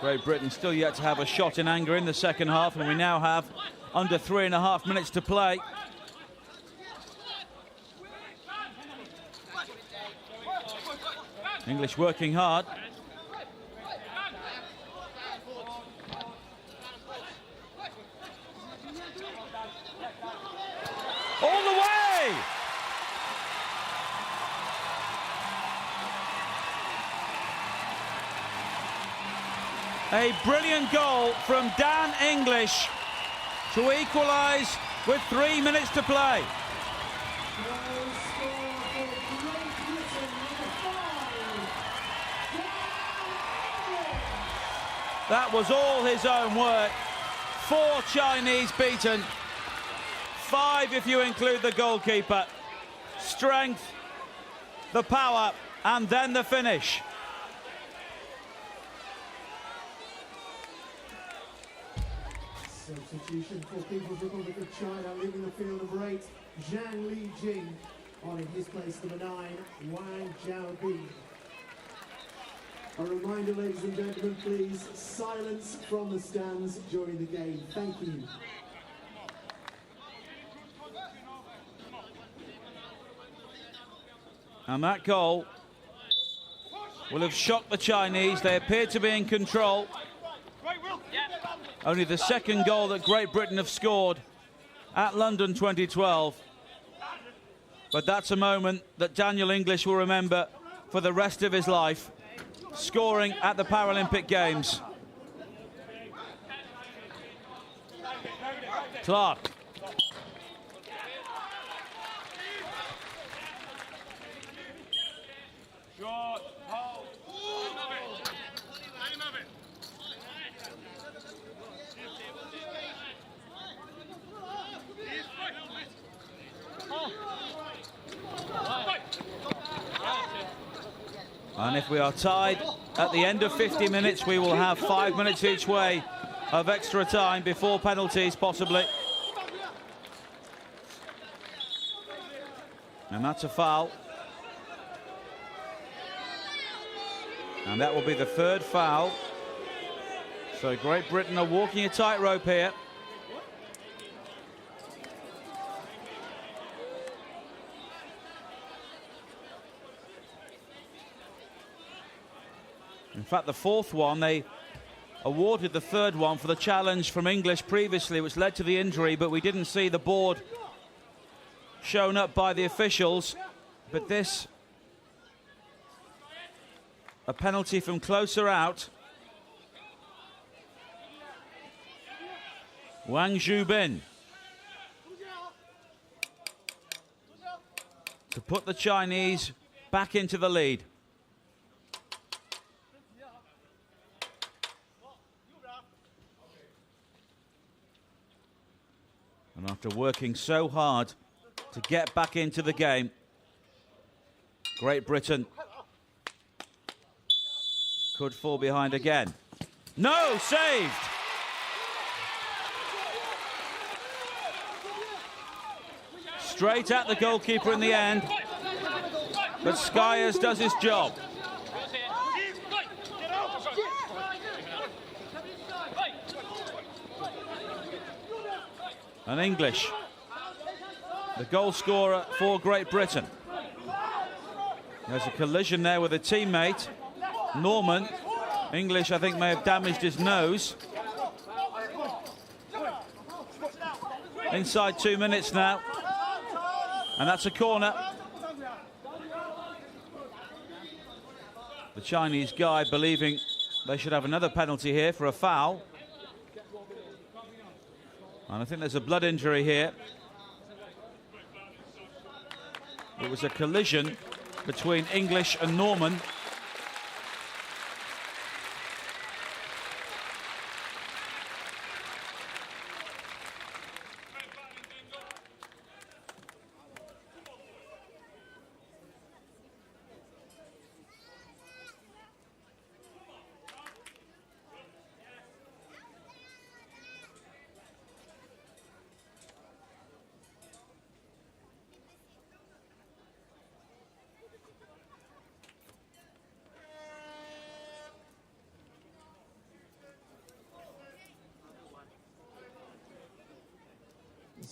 Great Britain still yet to have a shot in anger in the second half, and we now have under 3.5 minutes to play. English working hard. All the way! A brilliant goal from Dan English to equalise with 3 minutes to play. That was all his own work. 4 Chinese beaten. 5 if you include the goalkeeper. Strength, the power, and then the finish. Substitution for People's Republic of China, leaving the field of 8, Zhang Lijing. On in his place, number 9, Wang Jiaobin. A reminder, ladies and gentlemen, please, silence from the stands during the game. Thank you. And that goal will have shocked the Chinese. They appeared to be in control. Only the second goal that Great Britain have scored at London 2012. But that's a moment that Daniel English will remember for the rest of his life, scoring at the Paralympic Games. Clark. And if we are tied at the end of 50 minutes, we will have 5 minutes each way of extra time before penalties, possibly. And that's a foul. And that will be the 3rd foul. So Great Britain are walking a tightrope here. In fact, the 4th one, they awarded the 3rd one for the challenge from English previously, which led to the injury, but we didn't see the board shown up by the officials. But this, a penalty from closer out. Wang Jiaobin to put the Chinese back into the lead. And after working so hard to get back into the game, Great Britain could fall behind again. No, saved! Straight at the goalkeeper in the end, but Skyers does his job. And English, the goal scorer for Great Britain. There's a collision there with a teammate, Norman. English, I think, may have damaged his nose. Inside 2 minutes now. And that's a corner. The Chinese guy believing they should have another penalty here for a foul. And I think there's a blood injury here. It was a collision between English and Norman.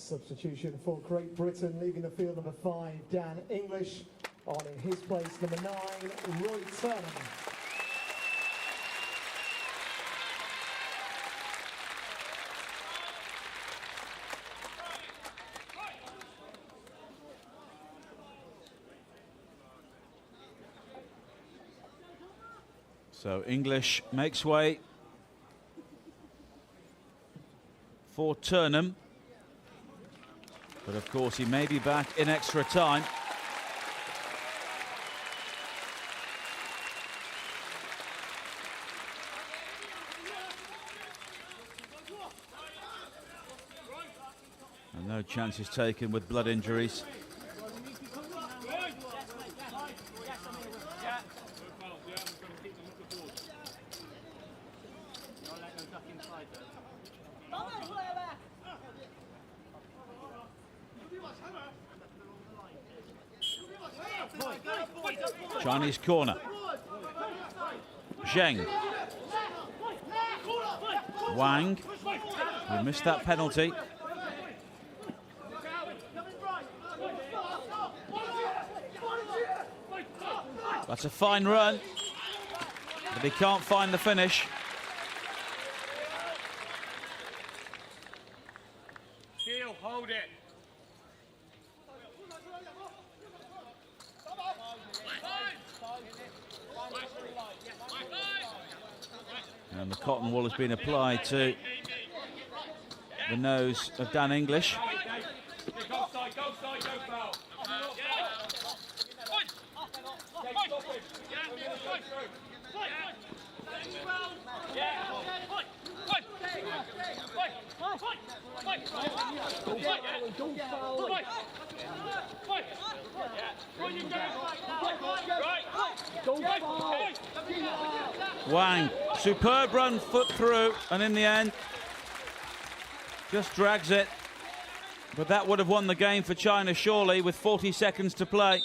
Substitution for Great Britain, leaving the field number 5, Dan English. On in his place, number 9, Roy Turner. So English makes way for Turnham. But of course he may be back in extra time. And no chances taken with blood injuries. Chinese corner. Zheng. Wang. We missed that penalty. That's a fine run, but he can't find the finish. Shield, hold it. And the cotton wool has been applied to the nose of Dan English. Wang, superb run, foot through, and in the end, just drags it. But that would have won the game for China, surely, with 40 seconds to play.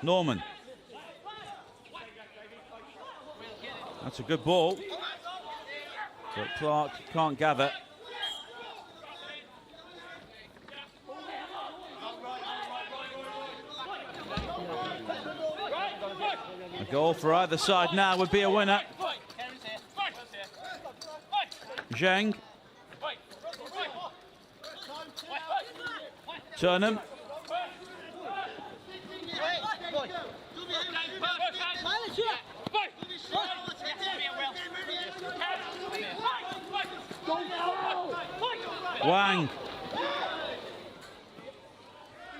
Norman. That's a good ball. But Clark can't gather. A goal for either side now would be a winner. Zheng. Turnham. Wang.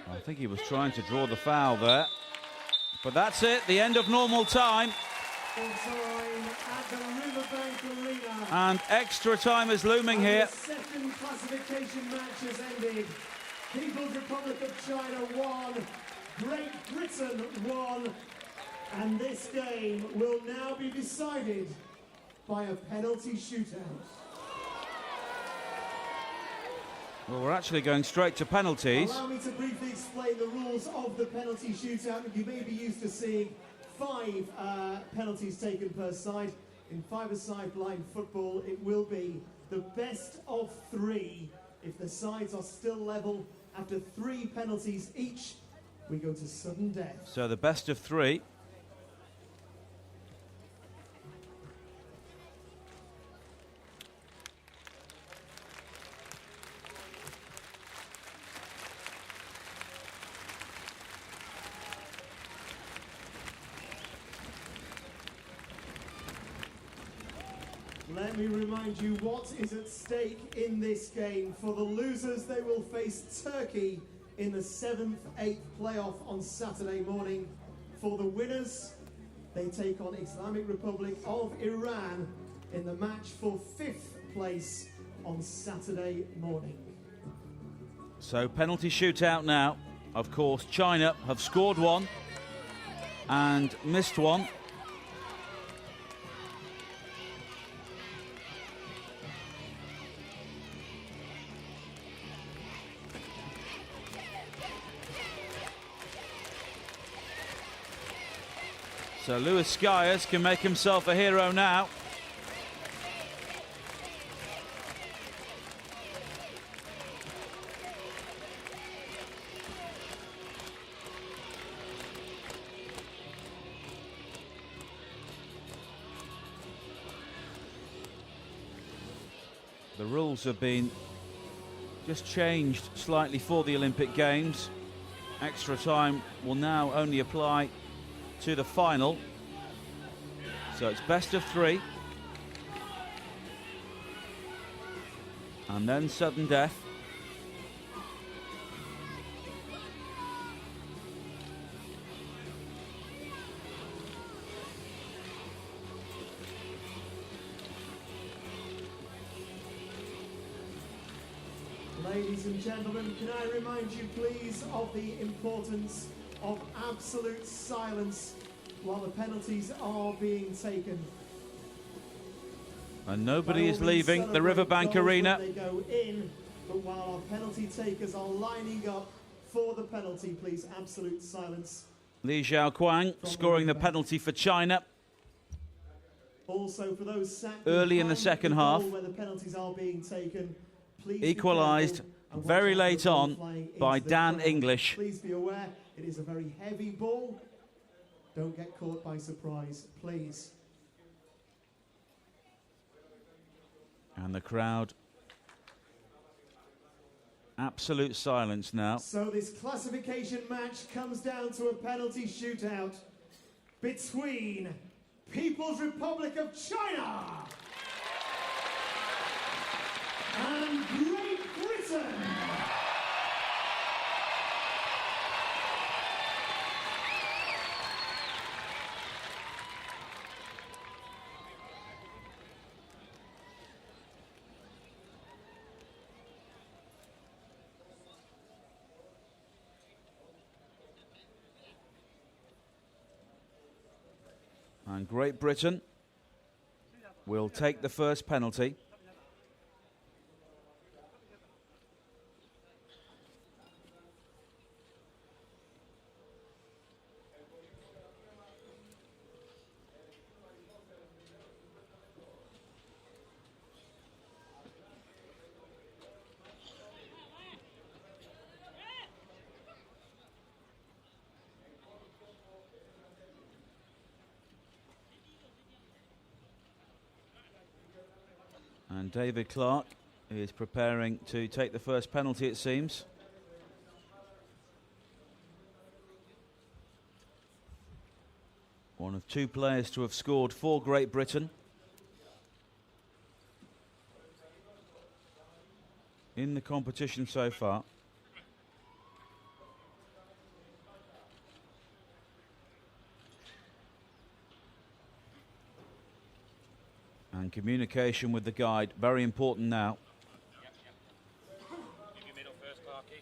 I think he was trying to draw the foul there. But that's it, the end of normal time. And extra time is looming here. The second classification match has ended. People's Republic of China won, Great Britain won, and this game will now be decided by a penalty shootout. Well, we're actually going straight to penalties. Allow me to briefly explain the rules of the penalty shootout. You may be used to seeing 5 penalties taken per side. In 5-a-side blind football, it will be the best of 3. If the sides are still level after 3 penalties each, we go to sudden death. So the best of 3. Let me remind you what is at stake in this game. For the losers, they will face Turkey in the 7th-8th playoff on Saturday morning. For the winners, they take on Islamic Republic of Iran in the match for 5th place on Saturday morning. So penalty shootout now. Of course, China have scored 1 and missed 1. So Lewis Skyers can make himself a hero now. The rules have been just changed slightly for the Olympic Games. Extra time will now only apply to the final. So it's best of 3. And then sudden death. Ladies and gentlemen, can I remind you please of the importance of absolute silence while the penalties are being taken. And nobody is leaving the Riverbank Arena. They go in, but while our penalty takers are lining up for the penalty, please, absolute silence. Li Xiaoquang scoring the penalty for China. Also for those sat early in the second half. where the penalties are being taken, please Equalised very late on by Dan English. Please be aware, it is a very heavy ball. Don't get caught by surprise, please. And the crowd, absolute silence now. So this classification match comes down to a penalty shootout between People's Republic of China and Great Britain. And Great Britain will take the first penalty. And David Clark is preparing to take the first penalty, it seems. One of 2 players to have scored for Great Britain in the competition so far. And communication with the guide, very important now. Give your middle first, Clarky.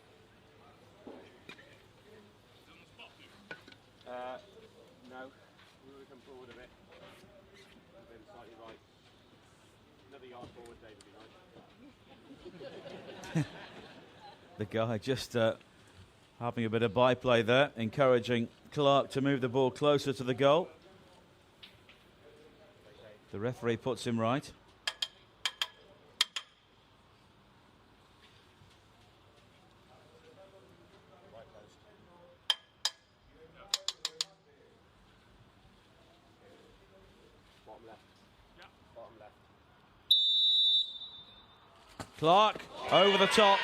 No. We will come forward a bit. And then slightly right. Another yard forward, David, be nice. The guy just having a bit of byplay there, encouraging Clark to move the ball closer to the goal. The referee puts him right. Bottom left. Yeah. Bottom left. Clark over the top.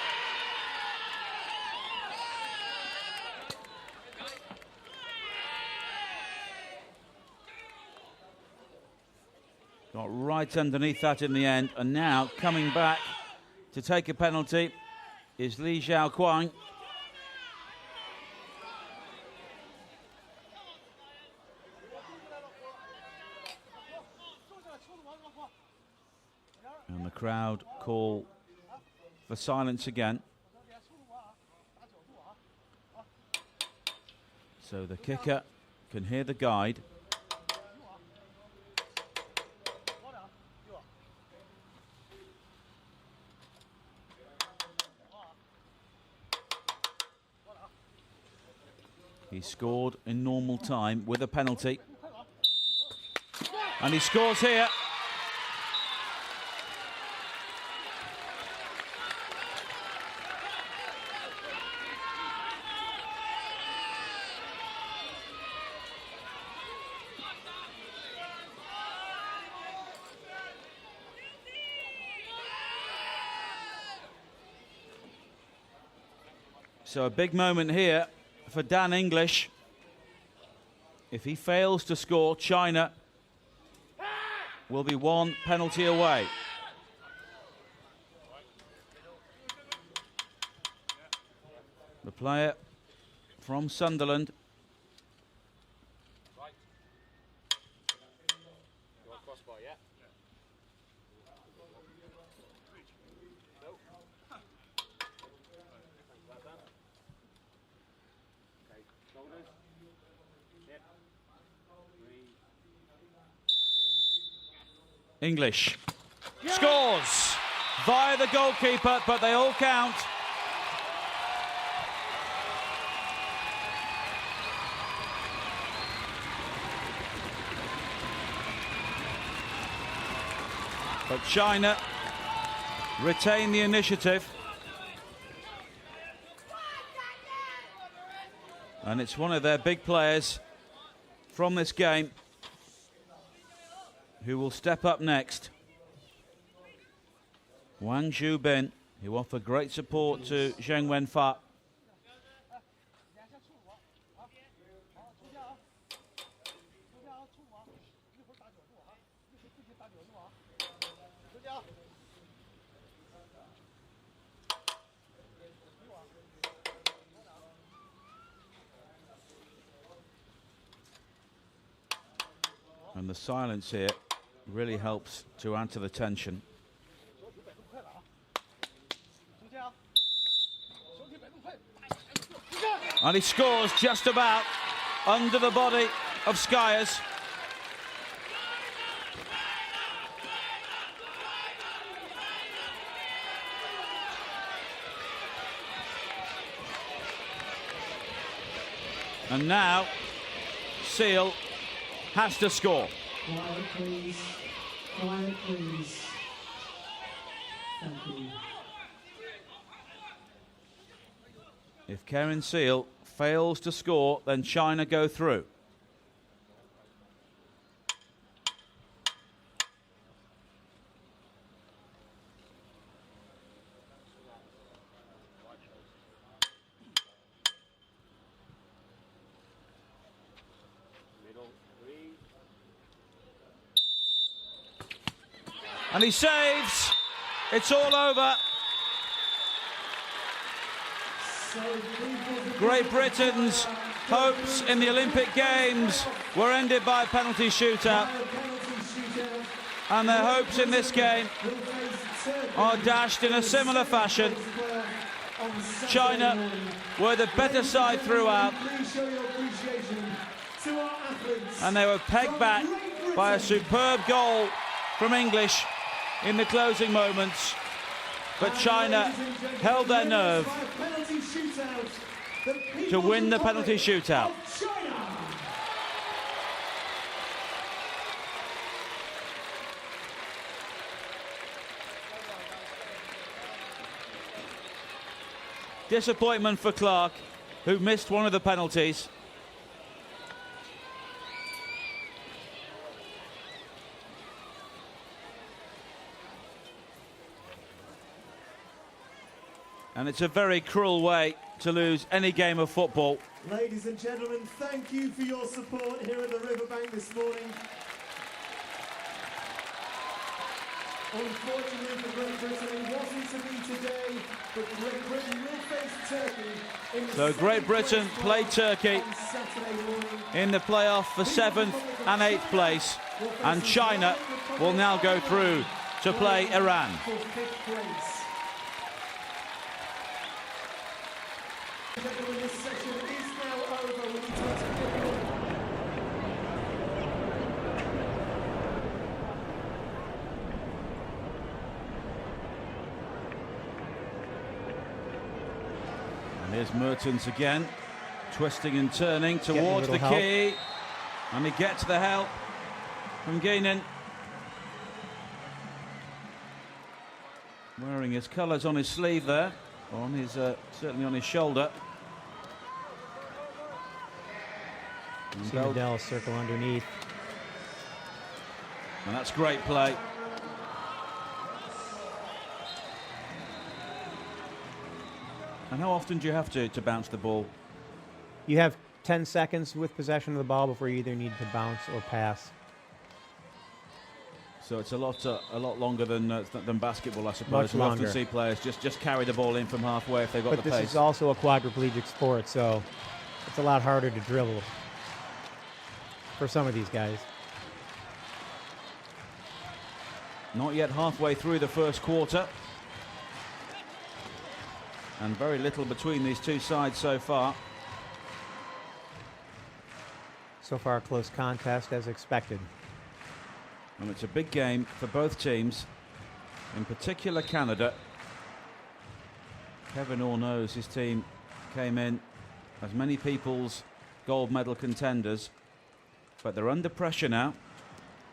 Got right underneath that in the end, and now coming back to take a penalty is Li Xiaoquang. And the crowd call for silence again. So the kicker can hear the guide. He scored in normal time with a penalty. And he scores here. So a big moment here for Dan English. If he fails to score, China will be one penalty away. The player from Sunderland. English scores via the goalkeeper, but they all count. But China retain the initiative. And it's one of their big players from this game who will step up next. Wang Zhubin, who offered great support to Zheng Wenfa. And the silence here really helps to add to the tension. And he scores just about under the body of Skyers. And now Seal has to score. Quiet, please. Quiet, please. Thank you. If Karen Seal fails to score, then China go through. And he saves. It's all over. Great Britain's hopes in the Olympic Games were ended by a penalty shootout. And their hopes in this game are dashed in a similar fashion. China were the better side throughout. And they were pegged back by a superb goal from English in the closing moments, but China held their nerve to win the penalty shootout. Disappointment for Clark, who missed one of the penalties. And it's a very cruel way to lose any game of football. Ladies and gentlemen, thank you for your support here at the Riverbank this morning. Unfortunately for Great Britain, it wasn't to be today, but Great Britain will face Turkey in the So Great Britain play Turkey in the playoff for 7th and 8th place, and China will now go through to play Iran. This session is now over. We need to and here's Mertens again, twisting and turning towards the key, and he gets the help from Guinan. Wearing his colours on his sleeve there, or on his, certainly on his shoulder. See Medell circle underneath. And that's great play. And how often do you have to bounce the ball? You have 10 seconds with possession of the ball before you either need to bounce or pass. So it's a lot longer than basketball, I suppose. Much longer. We often see players just carry the ball in from halfway if they've got the pace. But this is also a quadriplegic sport, so it's a lot harder to dribble for some of these guys. Not yet halfway through the first quarter. And very little between these two sides so far. So far, a close contest as expected. And it's a big game for both teams, in particular Canada. Kevin Orr knows his team came in as many people's gold medal contenders, but they're under pressure now.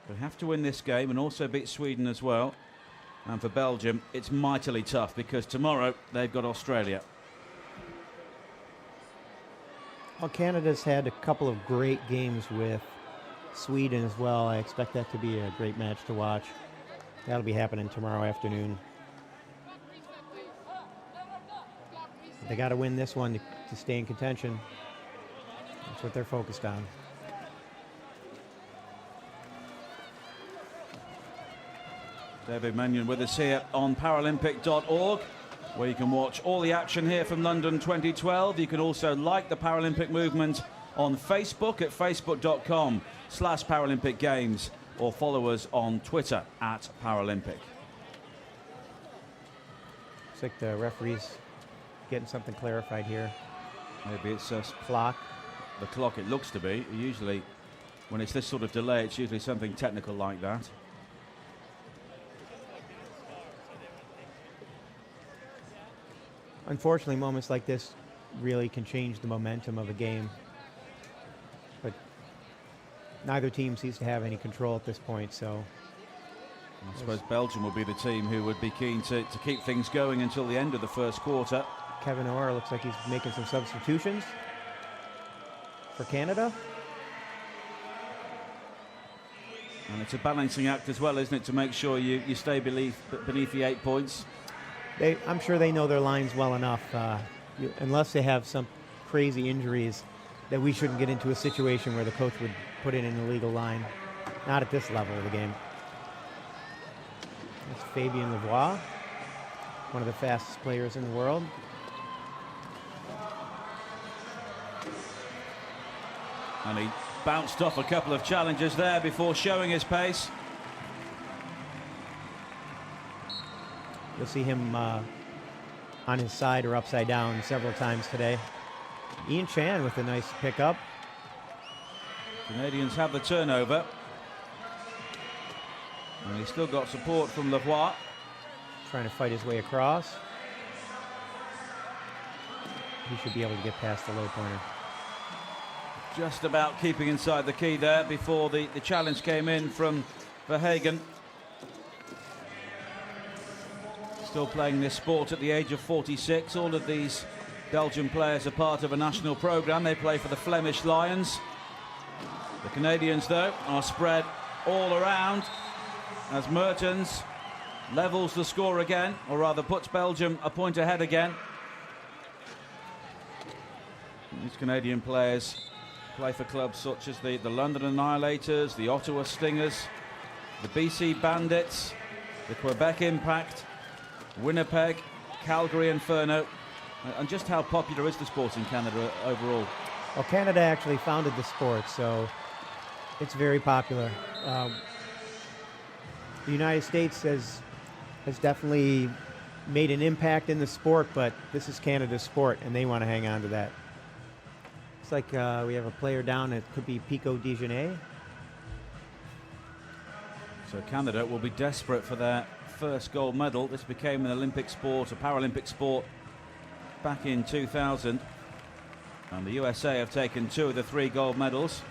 They have to win this game and also beat Sweden as well. And for Belgium, it's mightily tough because tomorrow they've got Australia. Well, Canada's had a couple of great games with Sweden as well. I expect that to be a great match to watch. That'll be happening tomorrow afternoon. They got to win this one to stay in contention. That's what they're focused on. David Mannion with us here on Paralympic.org, where you can watch all the action here from London 2012. You can also like the Paralympic Movement on Facebook at facebook.com/Paralympic Games, or follow us on Twitter at Paralympic. Looks like the referee's getting something clarified here. Maybe it's a Clock. the clock, it looks to be. Usually, when it's this sort of delay, it's usually something technical like that. Unfortunately, moments like this really can change the momentum of a game. But neither team seems to have any control at this point, so... I suppose Belgium will be the team who would be keen to keep things going until the end of the first quarter. Kevin Orr looks like he's making some substitutions for Canada. And it's a balancing act as well, isn't it, to make sure you stay beneath the 8 points. I'm sure they know their lines well enough, unless they have some crazy injuries, that we shouldn't get into a situation where the coach would put in an illegal line. Not at this level of the game. That's Fabien Lavoie, one of the fastest players in the world. And he bounced off a couple of challenges there before showing his pace. You'll see him on his side or upside down several times today. Ian Chan with a nice pickup. Canadians have the turnover. And he's still got support from Lavoie. Trying to fight his way across. He should be able to get past the low pointer. Just about keeping inside the key there before the challenge came in from Verhagen. Still playing this sport at the age of 46. All of these Belgian players are part of a national programme. They play for the Flemish Lions. The Canadians, though, are spread all around as Mertens levels the score again, or rather puts Belgium a point ahead again. These Canadian players play for clubs such as the London Annihilators, the Ottawa Stingers, the BC Bandits, the Quebec Impact, Winnipeg, Calgary Inferno. And just how popular is the sport in Canada overall? Well, Canada actually founded the sport, so it's very popular. The United States has definitely made an impact in the sport, but this is Canada's sport, and they want to hang on to that. It's like we have a player down. It could be Pico Dijonais. So Canada will be desperate for their first gold medal. This became an Olympic sport, a Paralympic sport, back in 2000. And the USA have taken 2 of the 3 gold medals.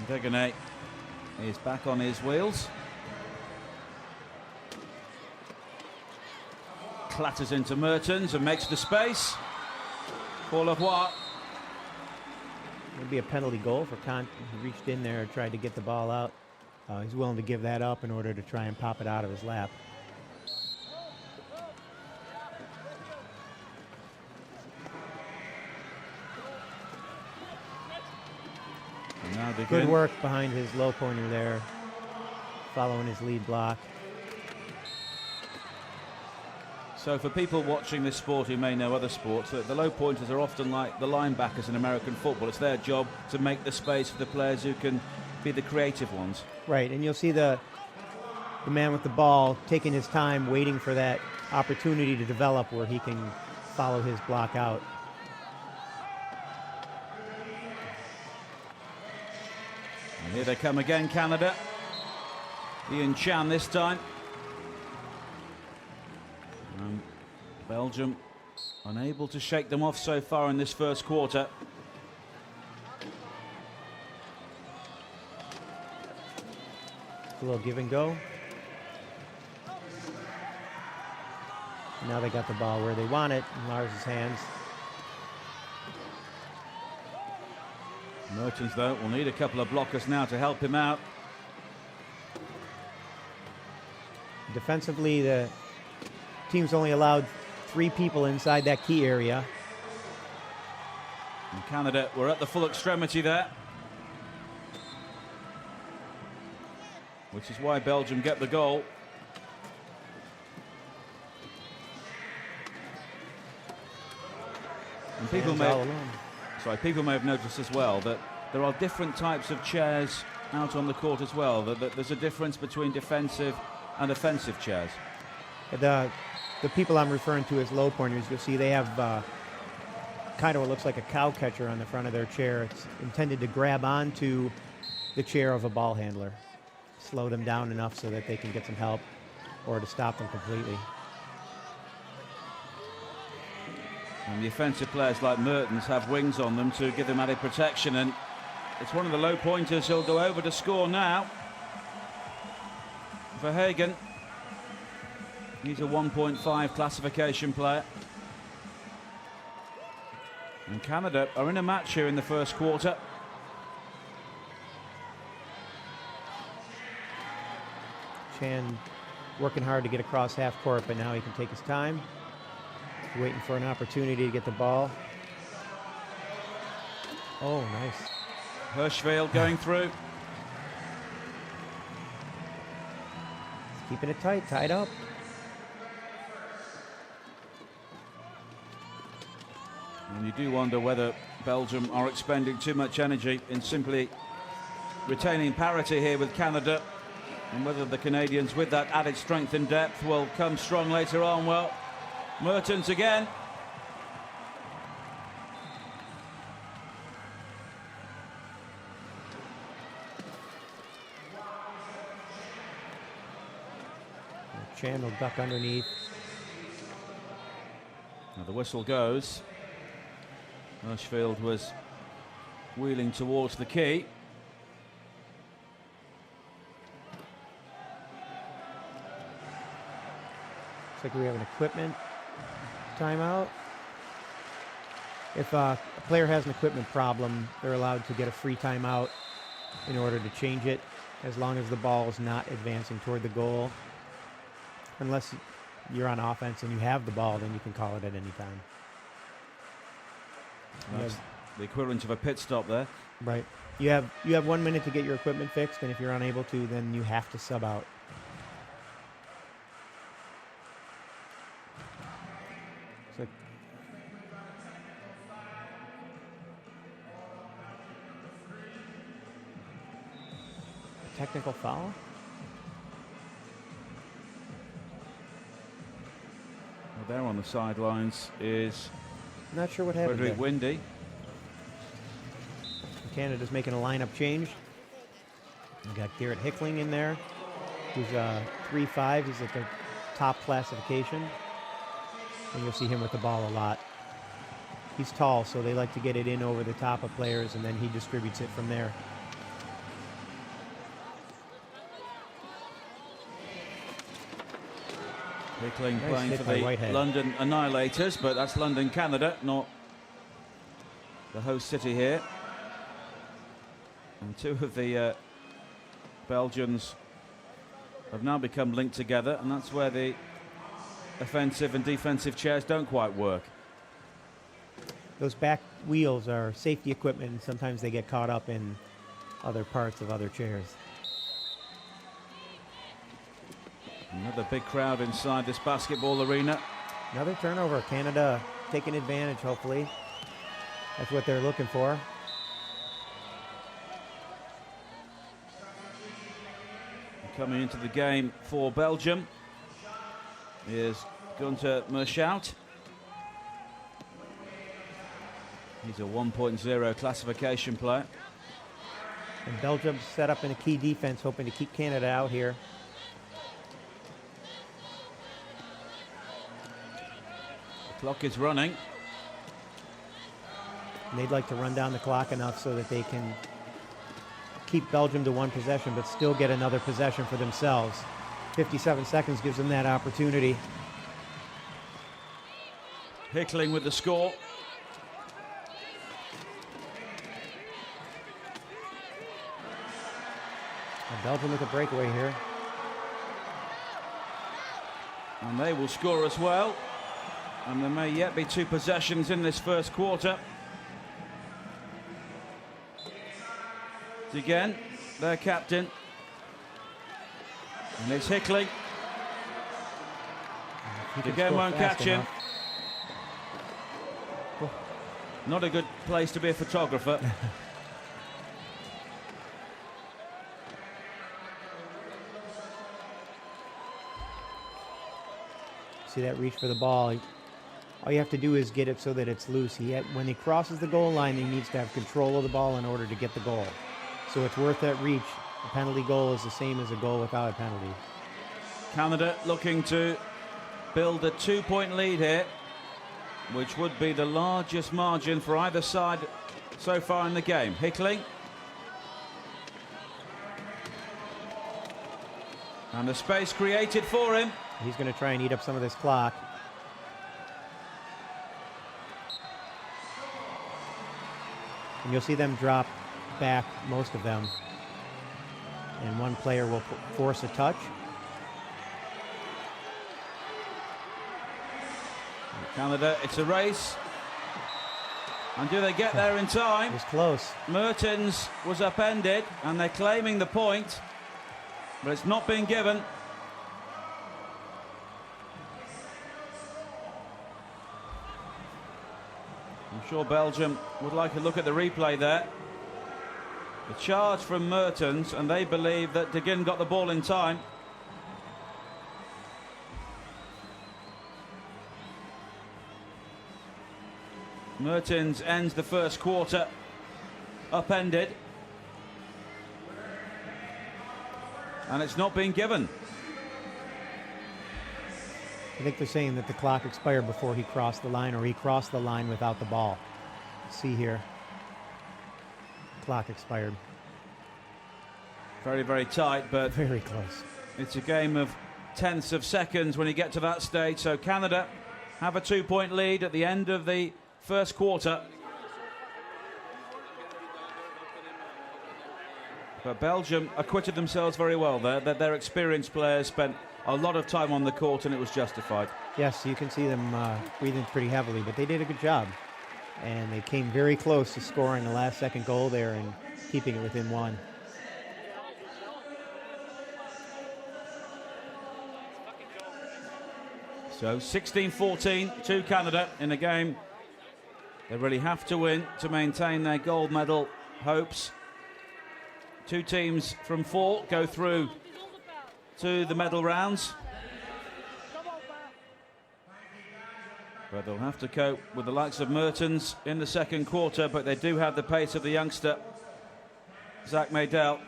Degonay is back on his wheels. Clatters into Mertens and makes the space. Paul Lavoie. It'll be a penalty goal for Kant. He reached in there, tried to get the ball out. He's willing to give that up in order to try and pop it out of his lap. Good work behind his low pointer there, following his lead block. So for people watching this sport who may know other sports, the low pointers are often like the linebackers in American football. It's their job to make the space for the players who can be the creative ones. Right, and you'll see the man with the ball taking his time, waiting for that opportunity to develop where he can follow his block out. And here they come again, Canada. Ian Chan this time. And Belgium unable to shake them off so far in this first quarter. A little give and go. Now they got the ball where they want it in Lars's hands. Mertens, though, will need a couple of blockers now to help him out. Defensively, the team's only allowed 3 people inside that key area. And Canada were at the full extremity there, which is why Belgium get the goal. And people may have noticed as well that there are different types of chairs out on the court as well. That there's a difference between defensive and offensive chairs. The people I'm referring to as low pointers, you'll see they have kind of what looks like a cow catcher on the front of their chair. It's intended to grab onto the chair of a ball handler, slow them down enough so that they can get some help or to stop them completely. And the offensive players like Mertens have wings on them to give them added protection, and it's one of the low pointers who'll go over to score now. Verhagen, he's a 1.5 classification player. And Canada are in a match here in the first quarter. Chan working hard to get across half court, but now he can take his time. Waiting for an opportunity to get the ball. Oh, nice. Hirschfeld going through. Keeping it tight, tied up. And you do wonder whether Belgium are expending too much energy in simply retaining parity here with Canada, and whether the Canadians, with that added strength and depth, will come strong later on. Well, Mertens again. Chan will duck underneath. Now the whistle goes. Hirschfeld was wheeling towards the key. Looks like we have an equipment timeout. If a player has an equipment problem, they're allowed to get a free timeout in order to change it, as long as the ball is not advancing toward the goal. Unless you're on offense and you have the ball, then you can call it at any time. That's the equivalent of a pit stop there. Right. You have 1 minute to get your equipment fixed, and if you're unable to, then you have to sub out. So technical foul? Well, there on the sidelines is Not sure what happened Frederick there. Windy. Canada's making a lineup change. We got Garrett Hickling in there, who's 3'5". He's at the top classification. And you'll see him with the ball a lot. He's tall, so they like to get it in over the top of players, and then he distributes it from there. Hickling Nice playing hit for by the Whitehead. London Annihilators, but that's London, Canada, not the host city here. And two of the Belgians have now become linked together, and that's where the offensive and defensive chairs don't quite work. Those back wheels are safety equipment, and sometimes they get caught up in other parts of other chairs. Another big crowd inside this basketball arena. Another turnover. Canada taking advantage, hopefully. That's what they're looking for. Coming into the game for Belgium is Gunther Mershout. He's a 1.0 classification player. And Belgium set up in a key defense, hoping to keep Canada out here. The clock is running. And they'd like to run down the clock enough so that they can keep Belgium to one possession, but still get another possession for themselves. 57 seconds gives them that opportunity. Hickling with the score. And Belgium with a breakaway here. And they will score as well. And there may yet be two possessions in this first quarter. Again, their captain. And it's Hickling. Again, won't catch him. Not a good place to be a photographer. See that reach for the ball? All you have to do is get it so that it's loose. When he crosses the goal line, he needs to have control of the ball in order to get the goal. So it's worth that reach. A penalty goal is the same as a goal without a penalty. Canada looking to build a 2-point lead here, which would be the largest margin for either side so far in the game. Hickling. And the space created for him. He's going to try and eat up some of this clock. And you'll see them drop back, most of them. And one player will force a touch. Canada, it's a race. And do they get there in time? It was close. Mertens was upended, and they're claiming the point, but it's not been given. I'm sure Belgium would like a look at the replay there. The charge from Mertens, and they believe that De Gin got the ball in time. Mertens ends the first quarter upended. And it's not been given. I think they're saying that the clock expired before he crossed the line, or he crossed the line without the ball. See here. Clock expired. Very, very tight, but very close. It's a game of tenths of seconds when you get to that stage. So Canada have a 2-point lead at the end of the first quarter. But Belgium acquitted themselves very well there. Their experienced players spent a lot of time on the court, and it was justified. Yes, you can see them breathing pretty heavily, but they did a good job. And they came very close to scoring the last-second goal there and keeping it within one. So 16-14 to Canada in a game they really have to win to maintain their gold medal hopes. Two teams from four go through to the medal rounds. But they'll have to cope with the likes of Mertens in the second quarter, but they do have the pace of the youngster, Zach Maydell.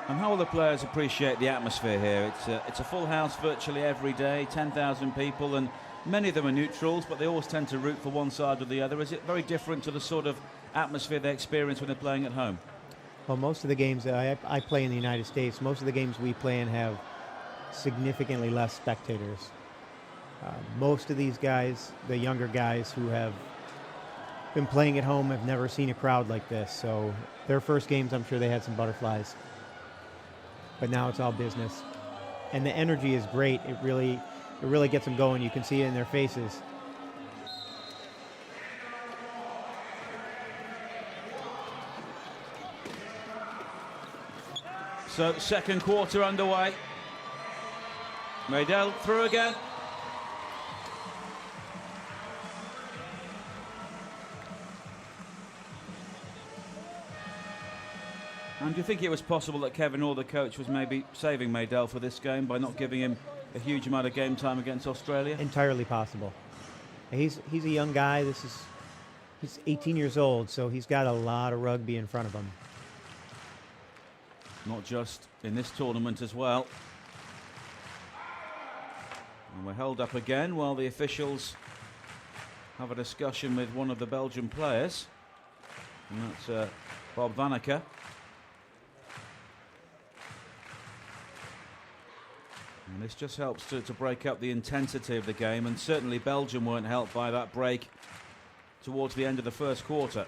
And how will the players appreciate the atmosphere here? It's a full house virtually every day, 10,000 people, and Many of them are neutrals, but they always tend to root for one side or the other. Is it very different to the sort of atmosphere they experience when they're playing at home? Well, most of the games that I play in the United States, most of the games we play in have significantly less spectators. Most of these guys, the younger guys who have been playing at home, have never seen a crowd like this. So their first games, I'm sure they had some butterflies. But now it's all business. And the energy is great. It really gets them going. You can see it in their faces. So second quarter underway. Maydell through again. And do you think it was possible that Kevin Orr, the coach, was maybe saving Maydell for this game by not giving him a huge amount of game time against Australia? Entirely possible. He's a young guy. He's 18 years old, so he's got a lot of rugby in front of him. Not just in this tournament as well. And we're held up again while the officials have a discussion with one of the Belgian players. And that's Bob Vanacker. And this just helps to break up the intensity of the game, and certainly Belgium weren't helped by that break towards the end of the first quarter.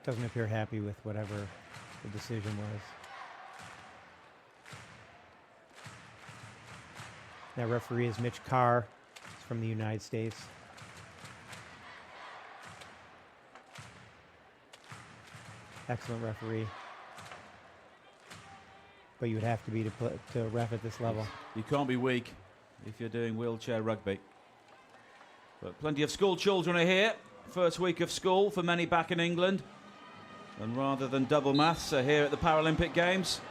Doesn't appear happy with whatever the decision was. That referee is Mitch Carr. He's from the United States. Excellent referee. But you would have to be to ref at this level. You can't be weak if you're doing wheelchair rugby. But plenty of school children are here. First week of school for many back in England. And rather than double maths, are here at the Paralympic Games.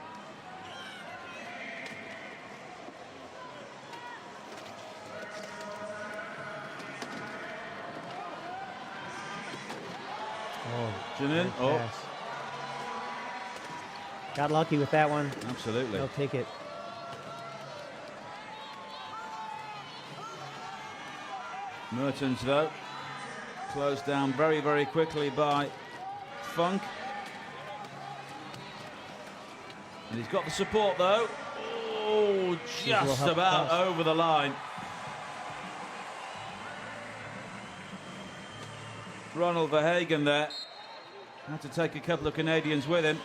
Janin. Oh, pass. Got lucky with that one. absolutely. They'll take it. Mertens, though, closed down very, very quickly by Funk. And he's got the support, though. Oh, just about over the line. Ronald Verhagen there. Had to take a couple of Canadians with him.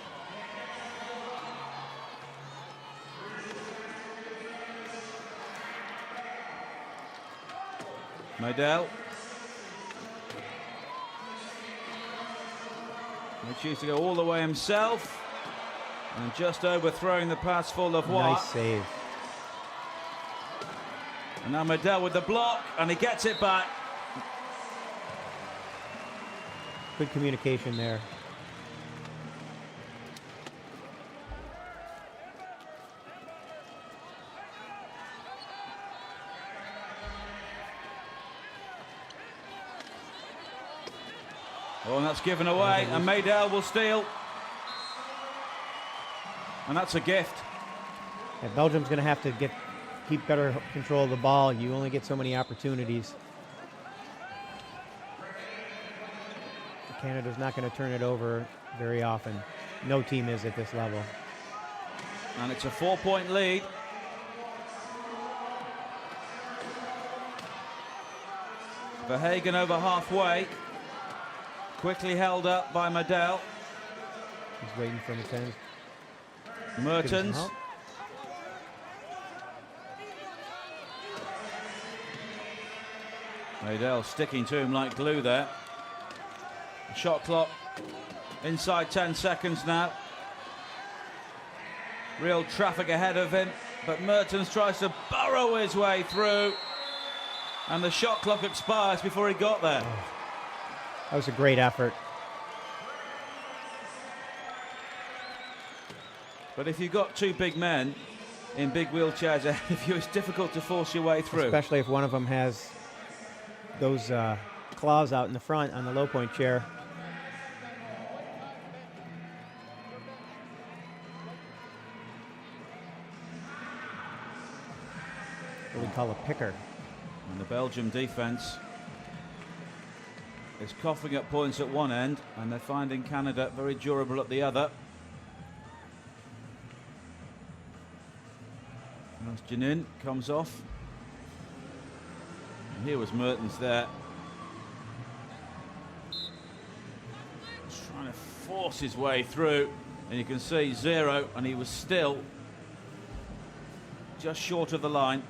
Maydell. He chooses to go all the way himself. And just overthrowing the pass for Lavoie. Nice save. And now Maydell with the block, and he gets it back. Good communication there. Oh, and that's given away, and Maydell will steal. And that's a gift. Yeah, Belgium's going to have to keep better control of the ball. You only get so many opportunities. Canada's not going to turn it over very often. No team is at this level. And it's a 4-point lead. Verhagen over halfway. Quickly held up by Maydell. He's waiting for Mertens. Mertens. Maydell sticking to him like glue there. Shot clock inside 10 seconds now. Real traffic ahead of him, but Mertens tries to burrow his way through, and the shot clock expires before he got there. That was a great effort. But if you've got two big men in big wheelchairs ahead of you, it's difficult to force your way through. Especially if one of them has those claws out in the front on the low point chair. call a picker. And the Belgium defence is coughing up points at one end, and they're finding Canada very durable at the other. As Janin comes off. And here was Mertens there. Trying to force his way through, and you can see 0, and he was still just short of the line.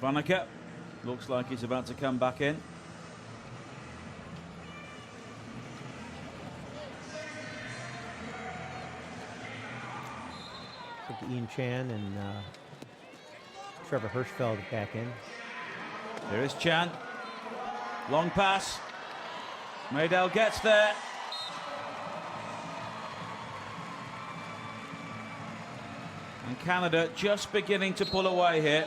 Vanacker looks like he's about to come back in. I think Ian Chan and Trevor Hirschfeld back in. There is Chan. Long pass. Maydell gets there. And Canada just beginning to pull away here.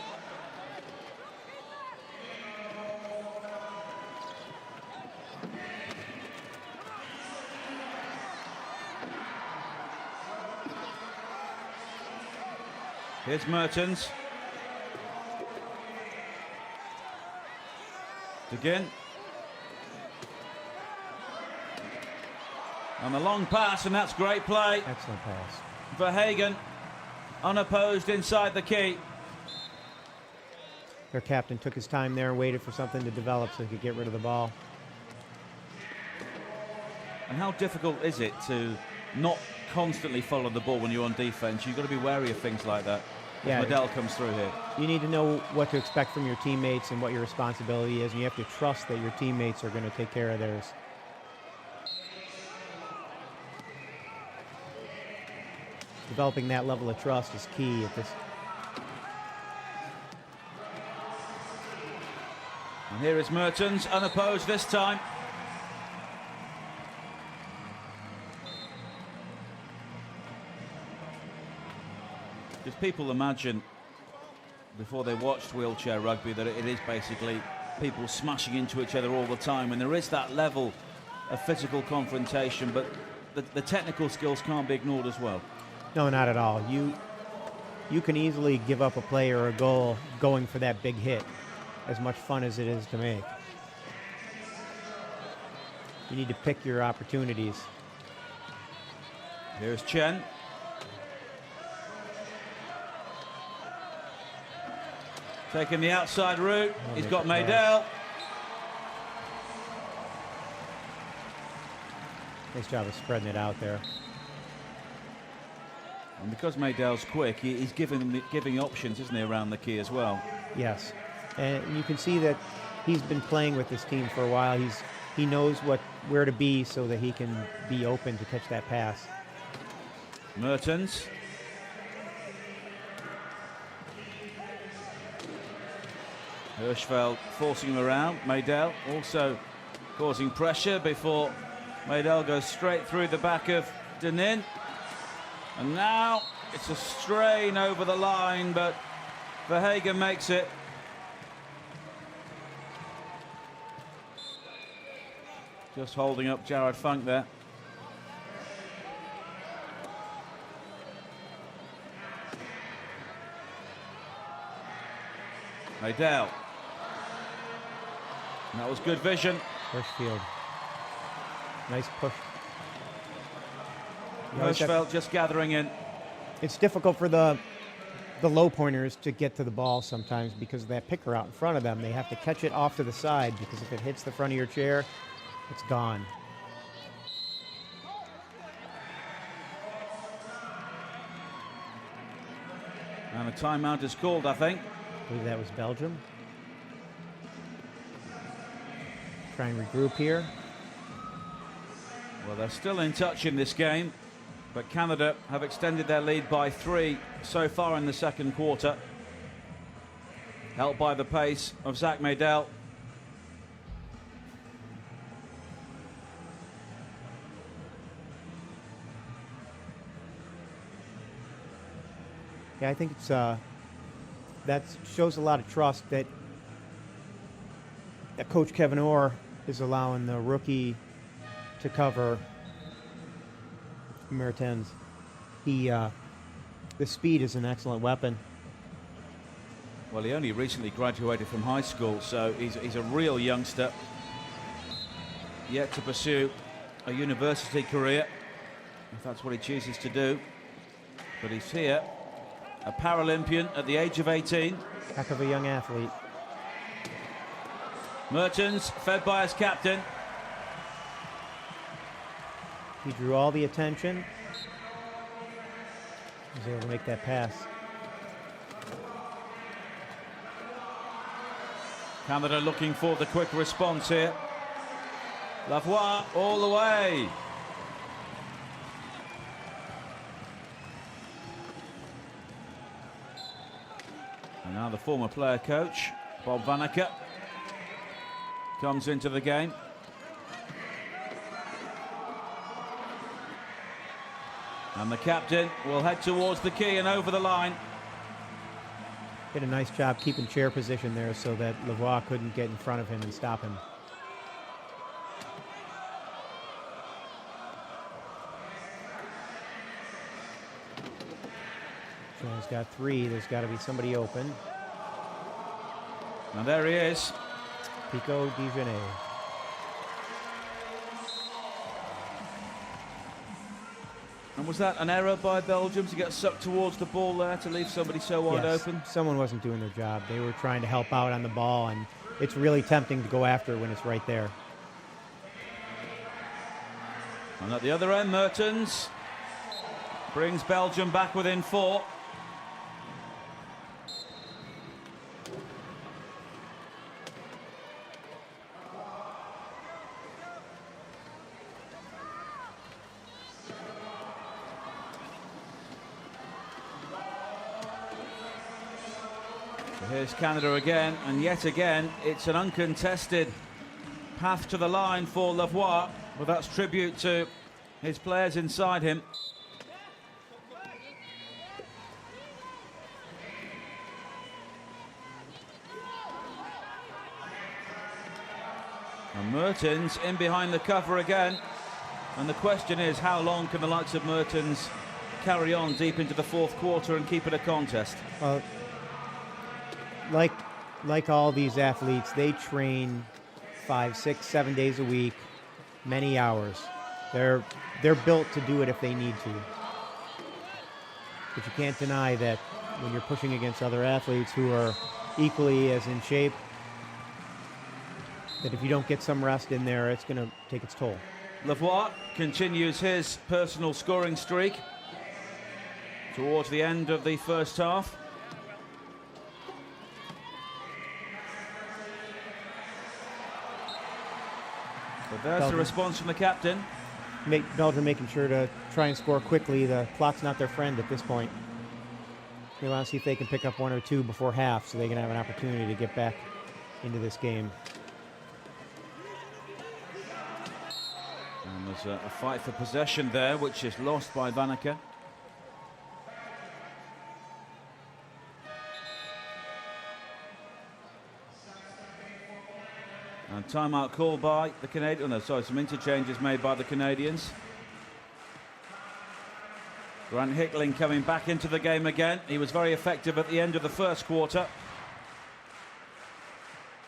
Here's Mertens. Again. And the long pass, and that's great play. Excellent pass. Verhagen, unopposed inside the key. Their captain took his time there and waited for something to develop so he could get rid of the ball. And how difficult is it to not constantly follow the ball when you're on defense? You've got to be wary of things like that. Yeah, Medell comes through here. You need to know what to expect from your teammates and what your responsibility is, and you have to trust that your teammates are going to take care of theirs. Developing that level of trust is key at this. And here is Mertens, unopposed this time. Because people imagine, before they watched wheelchair rugby, that it is basically people smashing into each other all the time, and there is that level of physical confrontation, but the technical skills can't be ignored as well. No, not at all. You can easily give up a play or a goal going for that big hit, as much fun as it is to make. You need to pick your opportunities. Here's Chen. Taking the outside route. He's got Maydell. Nice job of spreading it out there. And because Maydell's quick, he's giving options, isn't he, around the key as well? Yes, and you can see that he's been playing with this team for a while. He knows where to be so that he can be open to catch that pass. Mertens. Hirschfeld forcing him around. Maydell also causing pressure before Maydell goes straight through the back of Denin. And now it's a strain over the line, but Verhagen makes it. Just holding up Jared Funk there. Maydell. And that was good vision. Hirschfeld. Nice push. Hirschfeld just gathering in. It's difficult for the low pointers to get to the ball sometimes because of that picker out in front of them. They have to catch it off to the side because if it hits the front of your chair, it's gone. And a timeout is called, I think. I believe that was Belgium. Try and regroup here. Well, they're still in touch in this game, but Canada have extended their lead by 3 so far in the second quarter. Helped by the pace of Zach Maydell. Yeah, I think it's that shows a lot of trust that Coach Kevin Orr is allowing the rookie to cover Mertens. The speed is an excellent weapon. Well, he only recently graduated from high school, so he's a real youngster. Yet to pursue a university career, if that's what he chooses to do. But he's here, a Paralympian at the age of 18. Heck of a young athlete. Mertens, fed by his captain. He drew all the attention. He was able to make that pass. Canada looking for the quick response here. Lavoie all the way. And now the former player coach, Bob Vanacker, comes into the game. And the captain will head towards the key and over the line. Did a nice job keeping chair position there so that Lavoie couldn't get in front of him and stop him. So he's got 3. There's got to be somebody open. And there he is. Pico Digenet. And was that an error by Belgium to get sucked towards the ball there, to leave somebody so wide open? Someone wasn't doing their job. They were trying to help out on the ball, and it's really tempting to go after it when it's right there. And at the other end, Mertens brings Belgium back within 4. Here's Canada again, and yet again it's an uncontested path to the line for Lavoie, but that's tribute to his players inside him. And Mertens in behind the cover again, and the question is, how long can the likes of Mertens carry on deep into the 4th quarter and keep it a contest? Well, like all these athletes, they train 5, 6, 7 days a week, many hours. They're built to do it if they need to. But you can't deny that when you're pushing against other athletes who are equally as in shape, that if you don't get some rest in there, it's going to take its toll. Lavoie continues his personal scoring streak towards the end of the first half. But there's Belgium. the response from the captain. Belgium making sure to try and score quickly. The clock's not their friend at this point. They want to see if they can pick up 1 or 2 before half so they can have an opportunity to get back into this game. And there's a fight for possession there, which is lost by Vanacker. And timeout called by the Canadians. No, sorry, some interchanges made by the Canadians. Grant Hickling coming back into the game again. He was very effective at the end of the first quarter.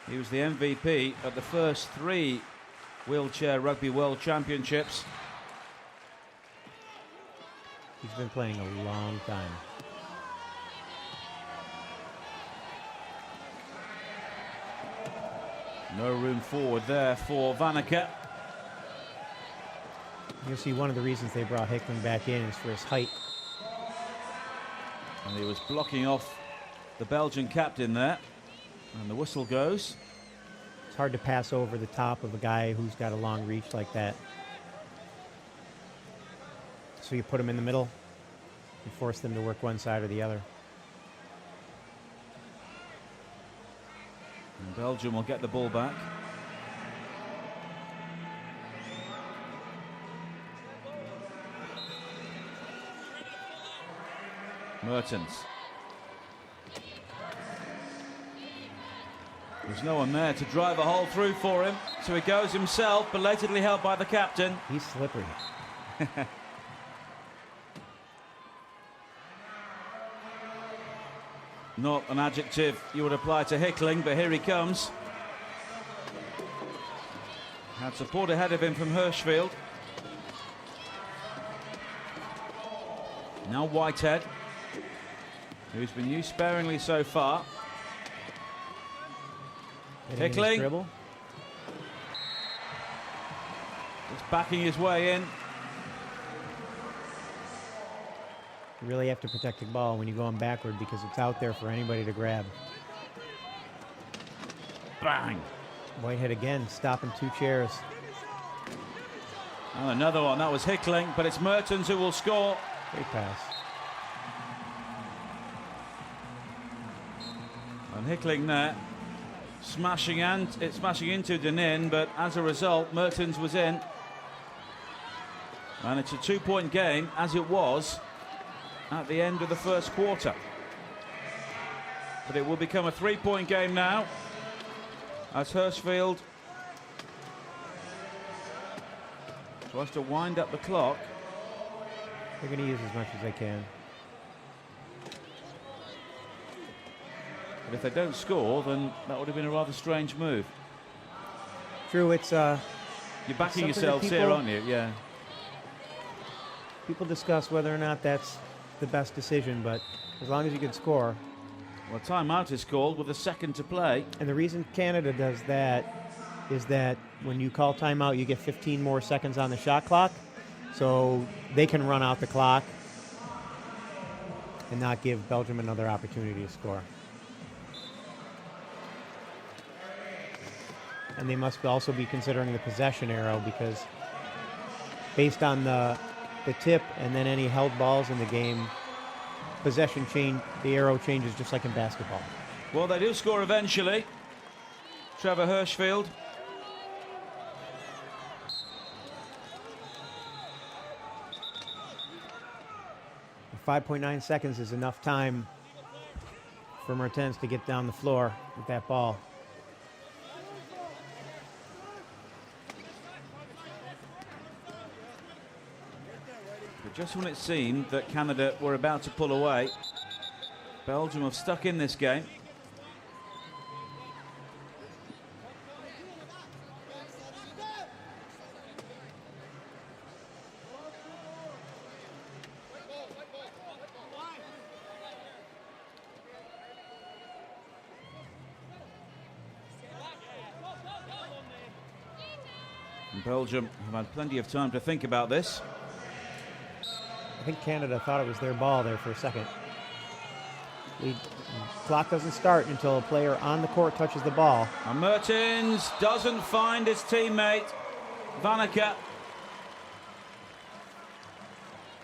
He was the MVP at the first 3 Wheelchair Rugby World Championships. He's been playing a long time. No room forward there for Vanacker. You'll see one of the reasons they brought Hickling back in is for his height. And he was blocking off the Belgian captain there. And the whistle goes. It's hard to pass over the top of a guy who's got a long reach like that. So you put him in the middle and force them to work one side or the other. And Belgium will get the ball back. Mertens. There's no one there to drive a hole through for him, so he goes himself, belatedly held by the captain. He's slippery. Not an adjective you would apply to Hickling, but here he comes. Had support ahead of him from Hirschfield. Now Whitehead, who's been used sparingly so far. Hickling. Just backing his way in. You really have to protect the ball when you're going backward because it's out there for anybody to grab. Bang. Whitehead again, stopping 2 chairs. Oh, another one. That was Hickling, but it's Mertens who will score. Great pass. And Hickling there, smashing into Denin, but as a result, Mertens was in. And it's a 2-point game, as it was at the end of the first quarter. But it will become a 3-point game now, as Hirschfield tries to wind up the clock. They're going to use as much as they can. But if they don't score, then that would have been a rather strange move. True, it's You're backing yourselves here, aren't you? Yeah. People discuss whether or not that's the best decision, but as long as you can score. Well, timeout is called with a second to play. And the reason Canada does that is that when you call timeout, you get 15 more seconds on the shot clock, so they can run out the clock and not give Belgium another opportunity to score. And they must also be considering the possession arrow because based on the tip and then any held balls in the game, possession change, the arrow changes just like in basketball. Well, they do score eventually. Trevor Hirschfield. The 5.9 seconds is enough time for Mertens to get down the floor with that ball. But just when it seemed that Canada were about to pull away, Belgium have stuck in this game. And Belgium have had plenty of time to think about this. I think Canada thought it was their ball there for a second. The clock doesn't start until a player on the court touches the ball. And Mertens doesn't find his teammate, Vanacker.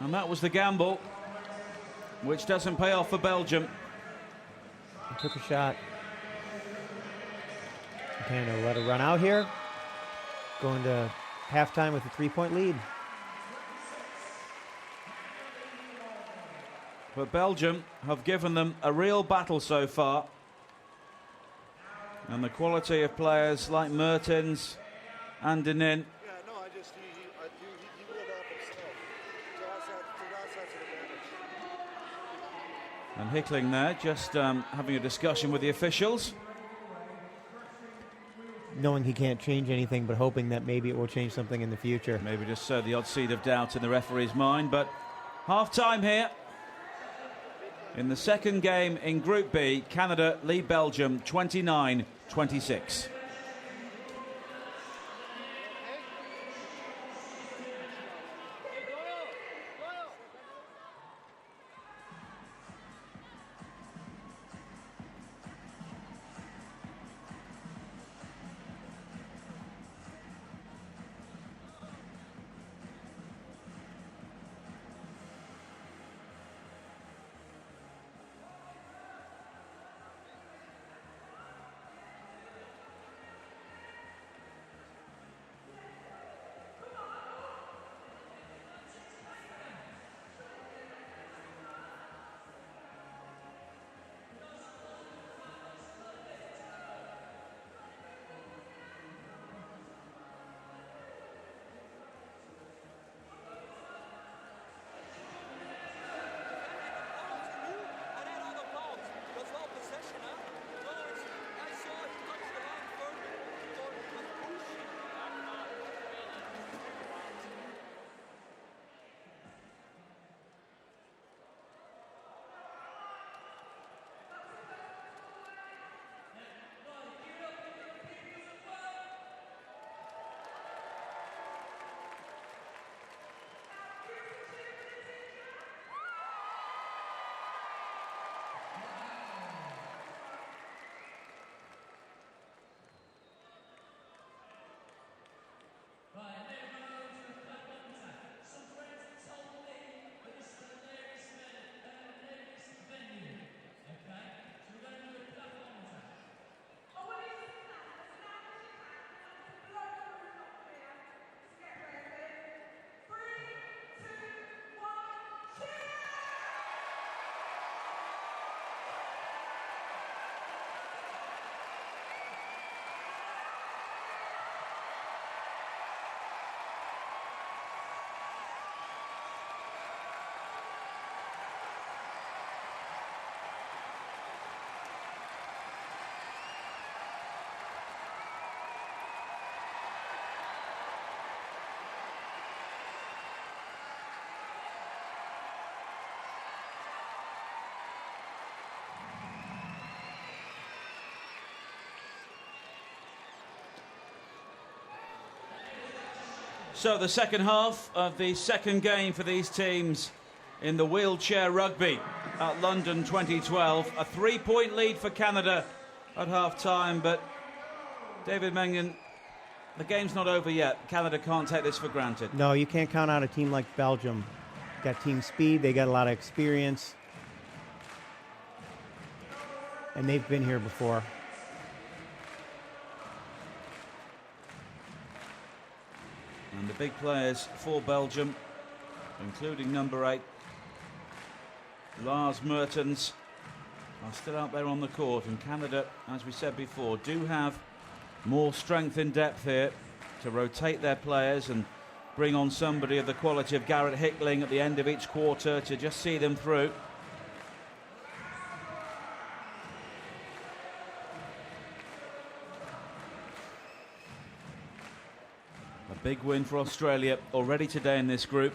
And that was the gamble, which doesn't pay off for Belgium. He took a shot. Canada let it run out here. Going to halftime with a 3-point lead. But Belgium have given them a real battle so far. And the quality of players like Mertens and Denin. Yeah, no, he blew it up himself. To our side's advantage. And Hickling there, just having a discussion with the officials. Knowing he can't change anything, but hoping that maybe it will change something in the future. Maybe just sow the odd seed of doubt in the referee's mind. But half-time here. In the second game in Group B, Canada lead Belgium 29-26. So the second half of the second game for these teams in the wheelchair rugby at London 2012. A 3-point lead for Canada at half-time, but David Mengen, the game's not over yet. Canada can't take this for granted. No, you can't count on a team like Belgium. Got team speed, they got a lot of experience, and they've been here before. And the big players for Belgium, including number 8, Lars Mertens, are still out there on the court. And Canada, as we said before, do have more strength in depth here to rotate their players and bring on somebody of the quality of Garrett Hickling at the end of each quarter to just see them through. A big win for Australia already today in this group,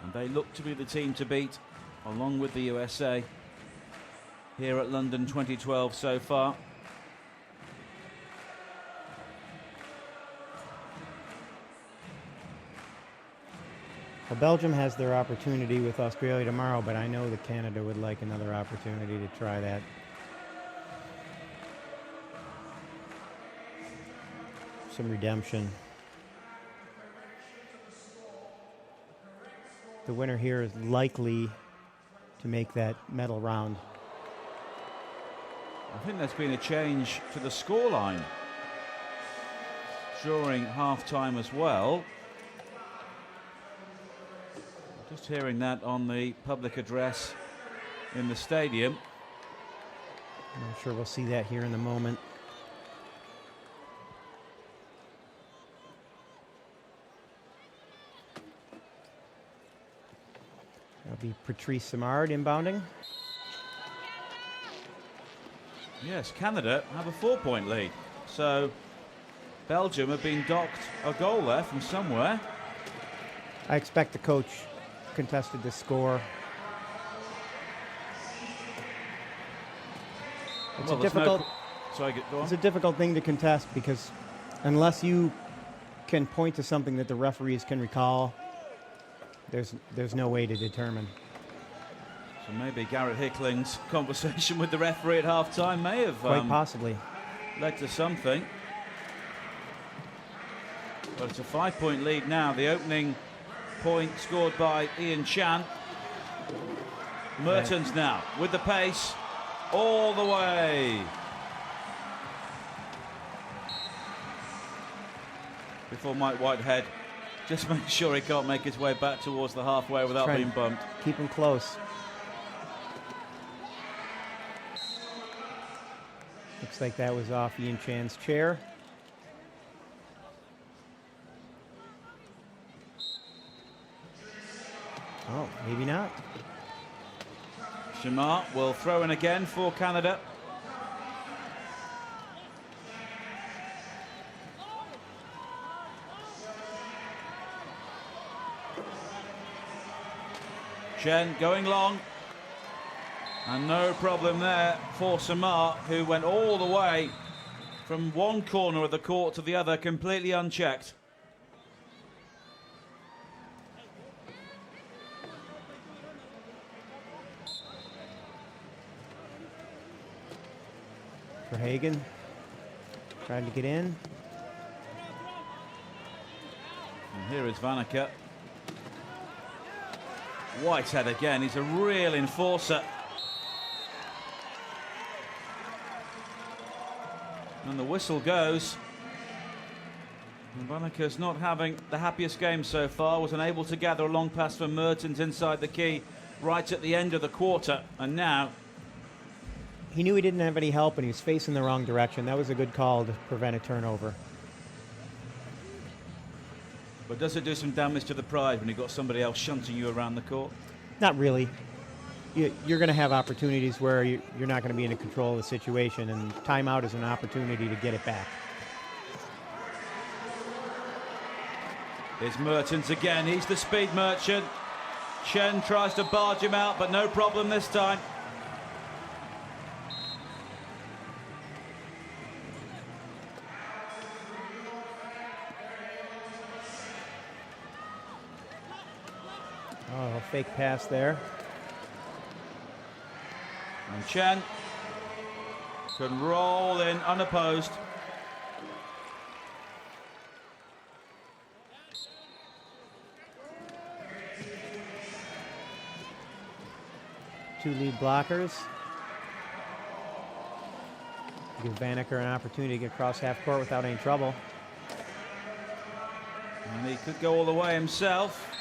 and they look to be the team to beat, along with the USA, here at London 2012 so far. Well, Belgium has their opportunity with Australia tomorrow, but I know that Canada would like another opportunity to try that. Some redemption. The winner here is likely to make that medal round. I think there's been a change to the scoreline during half-time as well. Just hearing that on the public address in the stadium. I'm sure we'll see that here in a moment. That'll be Patrice Simard inbounding. Yes, Canada have a 4-point lead. So Belgium have been docked a goal there from somewhere. I expect the coach contested the score. It's Well, a difficult. Sorry, go on. It's a difficult thing to contest because unless you can point to something that the referees can recall, there's no way to determine. So maybe Garrett Hickling's conversation with the referee at half-time may have Quite possibly led to something. But it's a 5-point lead now. The opening point scored by Ian Chan. Mertens now with the pace all the way. Before Mike Whitehead just make sure he can't make his way back towards the halfway without being bumped. Keep him close. Looks like that was off Ian Chan's chair. Oh, maybe not. Shamar will throw in again for Canada. Chen going long. And no problem there for Samar, who went all the way from one corner of the court to the other, completely unchecked. Verhagen trying to get in. And here is Vanica. Whitehead again, he's a real enforcer. And the whistle goes. And Vanica's not having the happiest game so far. Was unable to gather a long pass from Mertens inside the key right at the end of the quarter. And now He knew he didn't have any help and he was facing the wrong direction. That was a good call to prevent a turnover. But does it do some damage to the pride when you've got somebody else shunting you around the court? Not really. You're going to have opportunities where you're not going to be in control of the situation, and timeout is an opportunity to get it back. Here's Mertens again. He's the speed merchant. Chen tries to barge him out, but no problem this time. fake pass there. And Chen can roll in unopposed. Two lead blockers. Give Vaneker an opportunity to get across half court without any trouble. And he could go all the way himself.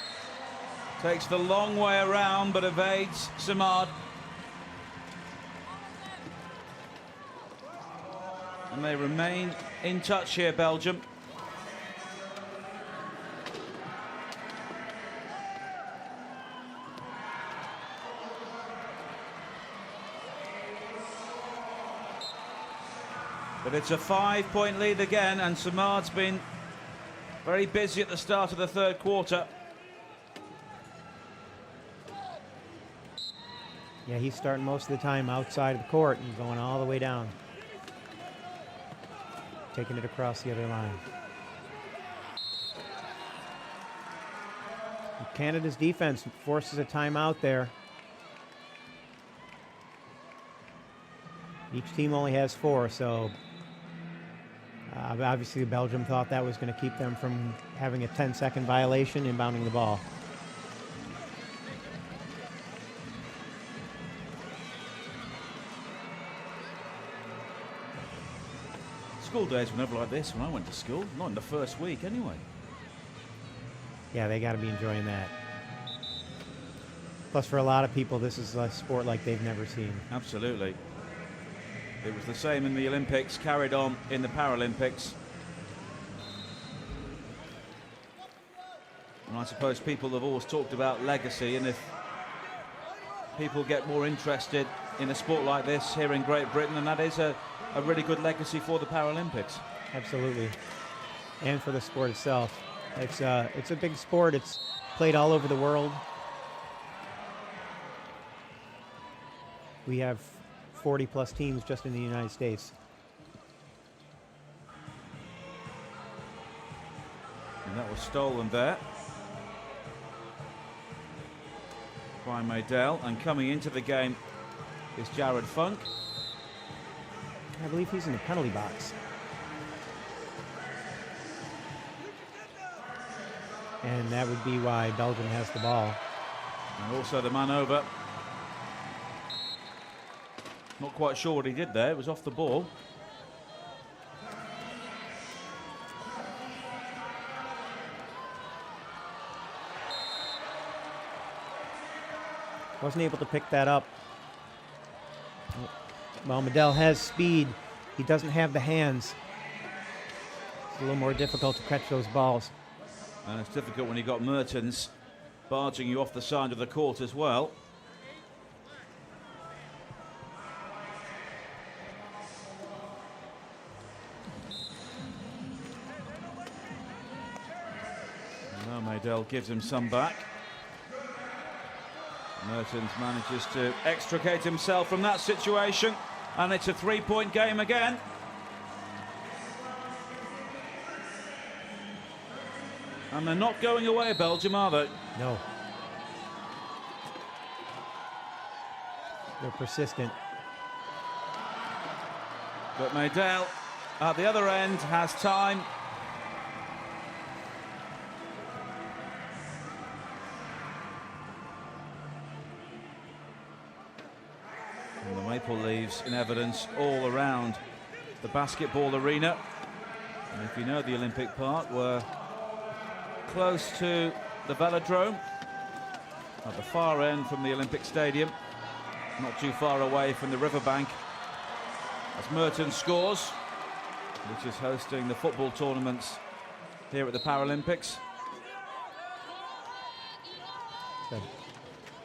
Takes the long way around, but evades Samad. And they remain in touch here, Belgium. But it's a 5-point lead again, and Samad's been very busy at the start of the third quarter. Yeah, he's starting most of the time outside of the court and going all the way down. Taking it across the other line. And Canada's defense forces a timeout there. Each team only has 4, so obviously Belgium thought that was going to keep them from having a 10-second violation inbounding the ball. School days were never like this when I went to school, not in the first week anyway. Yeah, they got to be enjoying that. Plus, for a lot of people, this is a sport like they've never seen. Absolutely. It was the same in the Olympics, carried on in the Paralympics. And I suppose people have always talked about legacy, and if people get more interested in a sport like this here in Great Britain, and that is a really good legacy for the Paralympics. Absolutely. And for the sport itself. It's a big sport. It's played all over the world. We have 40-plus teams just in the United States. And that was stolen there by Maydell. And coming into the game is Jared Funk. I believe he's in the penalty box. And that would be why Belgium has the ball. And also the man over. Not quite sure what he did there. It was off the ball. Wasn't able to pick that up. Well, Maydell has speed. He doesn't have the hands. It's a little more difficult to catch those balls. And it's difficult when you've got Mertens barging you off the side of the court as well. And now Maydell gives him some back. Mertens manages to extricate himself from that situation, and it's a 3-point game again. And they're not going away, Belgium, are they? No. They're persistent. But Maydell at the other end has time. And the maple leaves in evidence all around the basketball arena. And if you know the Olympic Park, we're close to the velodrome at the far end from the Olympic Stadium, not too far away from the riverbank, as Mertens scores, which is hosting the football tournaments here at the Paralympics. It's a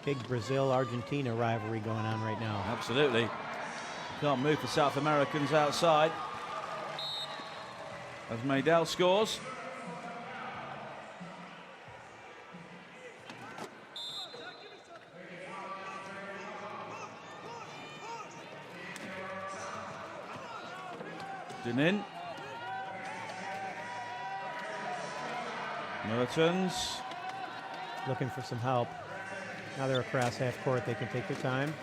big Brazil-Argentina rivalry going on right now. Absolutely. Can't move the South Americans outside. As Maydell scores. Denin. Mertens. Looking for some help. Now they're across half court. They can take their time.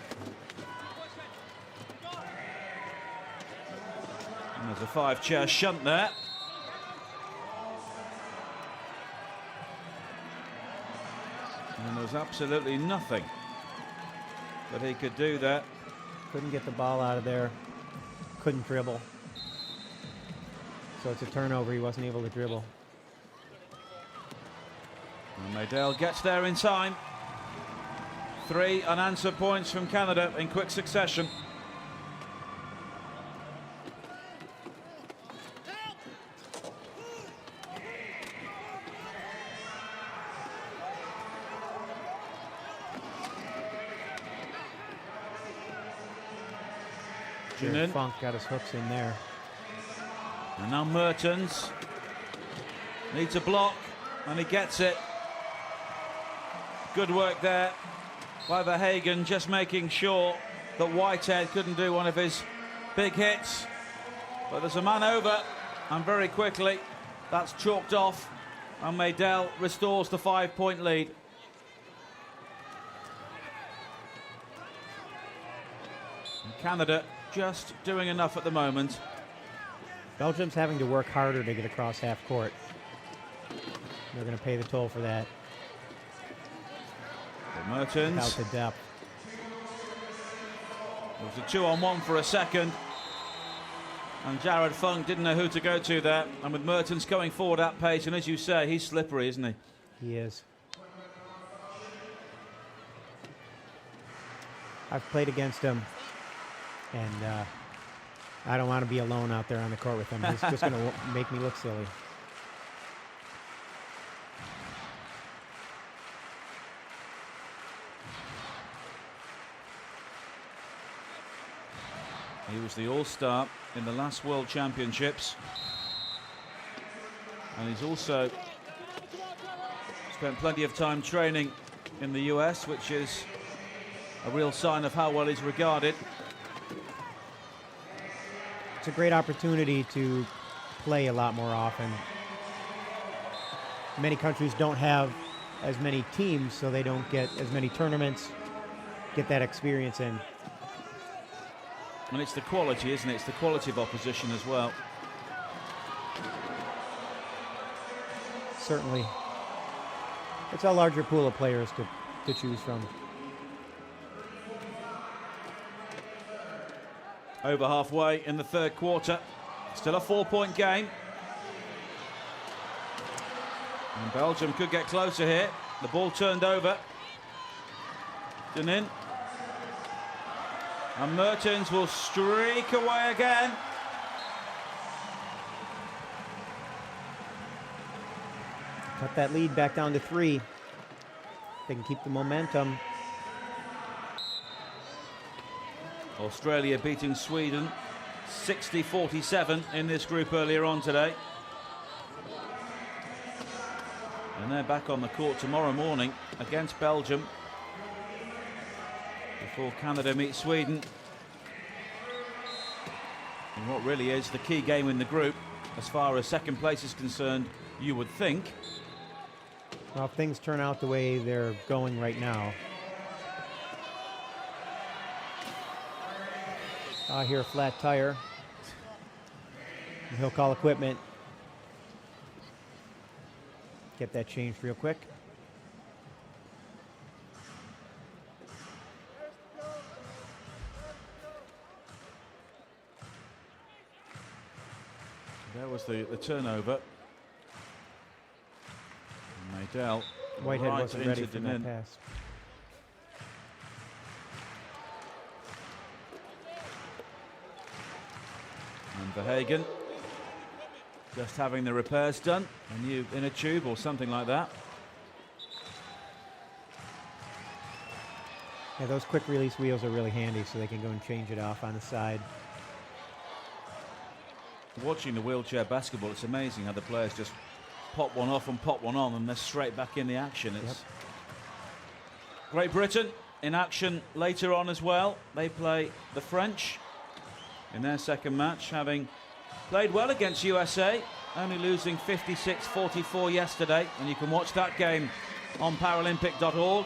And there's a 5-chair shunt there. And there was absolutely nothing that he could do there. Couldn't get the ball out of there. Couldn't dribble. So it's a turnover. He wasn't able to dribble. And Maydale gets there in time. 3 unanswered points from Canada in quick succession. Jared Funk got his hooks in there. And now Mertens needs a block, and he gets it. Good work there by Verhagen, just making sure that Whitehead couldn't do one of his big hits. But there's a man over, and very quickly that's chalked off, and Maydale restores the 5-point lead. And Canada just doing enough at the moment. Belgium's having to work harder to get across half court. They're going to pay the toll for that. Mertens. Without the depth. It was a 2-on-1 for a second. And Jared Funk didn't know who to go to there. And with Mertens going forward at pace, and as you say, he's slippery, isn't he? He is. I've played against him, and I don't want to be alone out there on the court with him. He's just going to make me look silly. He was the All-Star in the last World Championships. And he's also spent plenty of time training in the US, which is a real sign of how well he's regarded. It's a great opportunity to play a lot more often. Many countries don't have as many teams, so they don't get as many tournaments, get that experience in. And it's the quality, isn't it? It's the quality of opposition as well. Certainly. It's a larger pool of players to choose from. Over halfway in the third quarter. Still a 4-point game. And Belgium could get closer here. The ball turned over. Denin. And Mertens will streak away again. Cut that lead back down to 3. They can keep the momentum. Australia beating Sweden 60-47 in this group earlier on today. And they're back on the court tomorrow morning against Belgium before Canada meets Sweden. And what really is the key game in the group, as far as second place is concerned, you would think. Well, if things turn out the way they're going right now. I hear a flat tire. He'll call equipment. Get that changed real quick. There was the turnover. Maydale Whitehead right wasn't ready into for Denin. that pass. And Verhagen just having the repairs done, a new inner tube or something like that. Yeah, those quick release wheels are really handy, so they can go and change it off on the side. Watching the wheelchair basketball, it's amazing how the players just pop one off and pop one on, and they're straight back in the action. It's Great Britain in action later on as well. They play the French in their second match, having played well against USA, only losing 56-44 yesterday. And you can watch that game on Paralympic.org.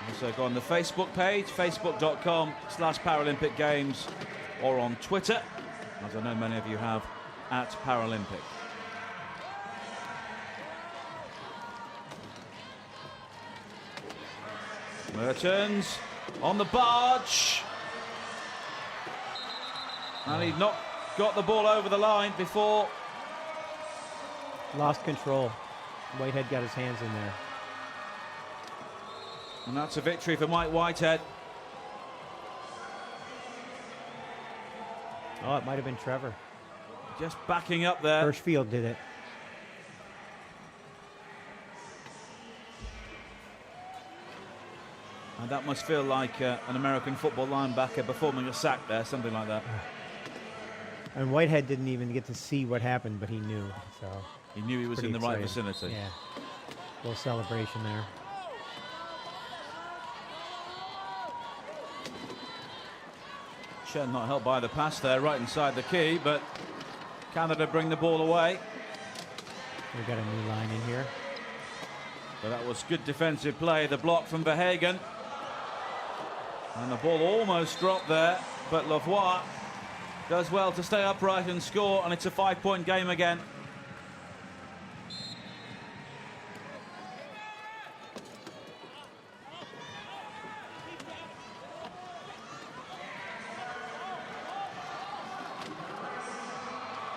Also go on the Facebook page, facebook.com/Paralympic Games, or on Twitter, as I know many of you have, at Paralympic. Mertens on the barge. And he'd not got the ball over the line before. Lost control. Whitehead got his hands in there. And that's a victory for Mike Whitehead. Oh, it might have been Trevor. Just backing up there. Hirschfield did it. And that must feel like an American football linebacker performing a sack there, something like that. And Whitehead didn't even get to see what happened, but he knew. So He knew he was in the right vicinity. Yeah. Little celebration there. Chen not helped by the pass there, right inside the key, but Canada bring the ball away. We've got a new line in here. But that was good defensive play, the block from Verhagen. And the ball almost dropped there, but Lavoie does well to stay upright and score, and it's a 5-point game again.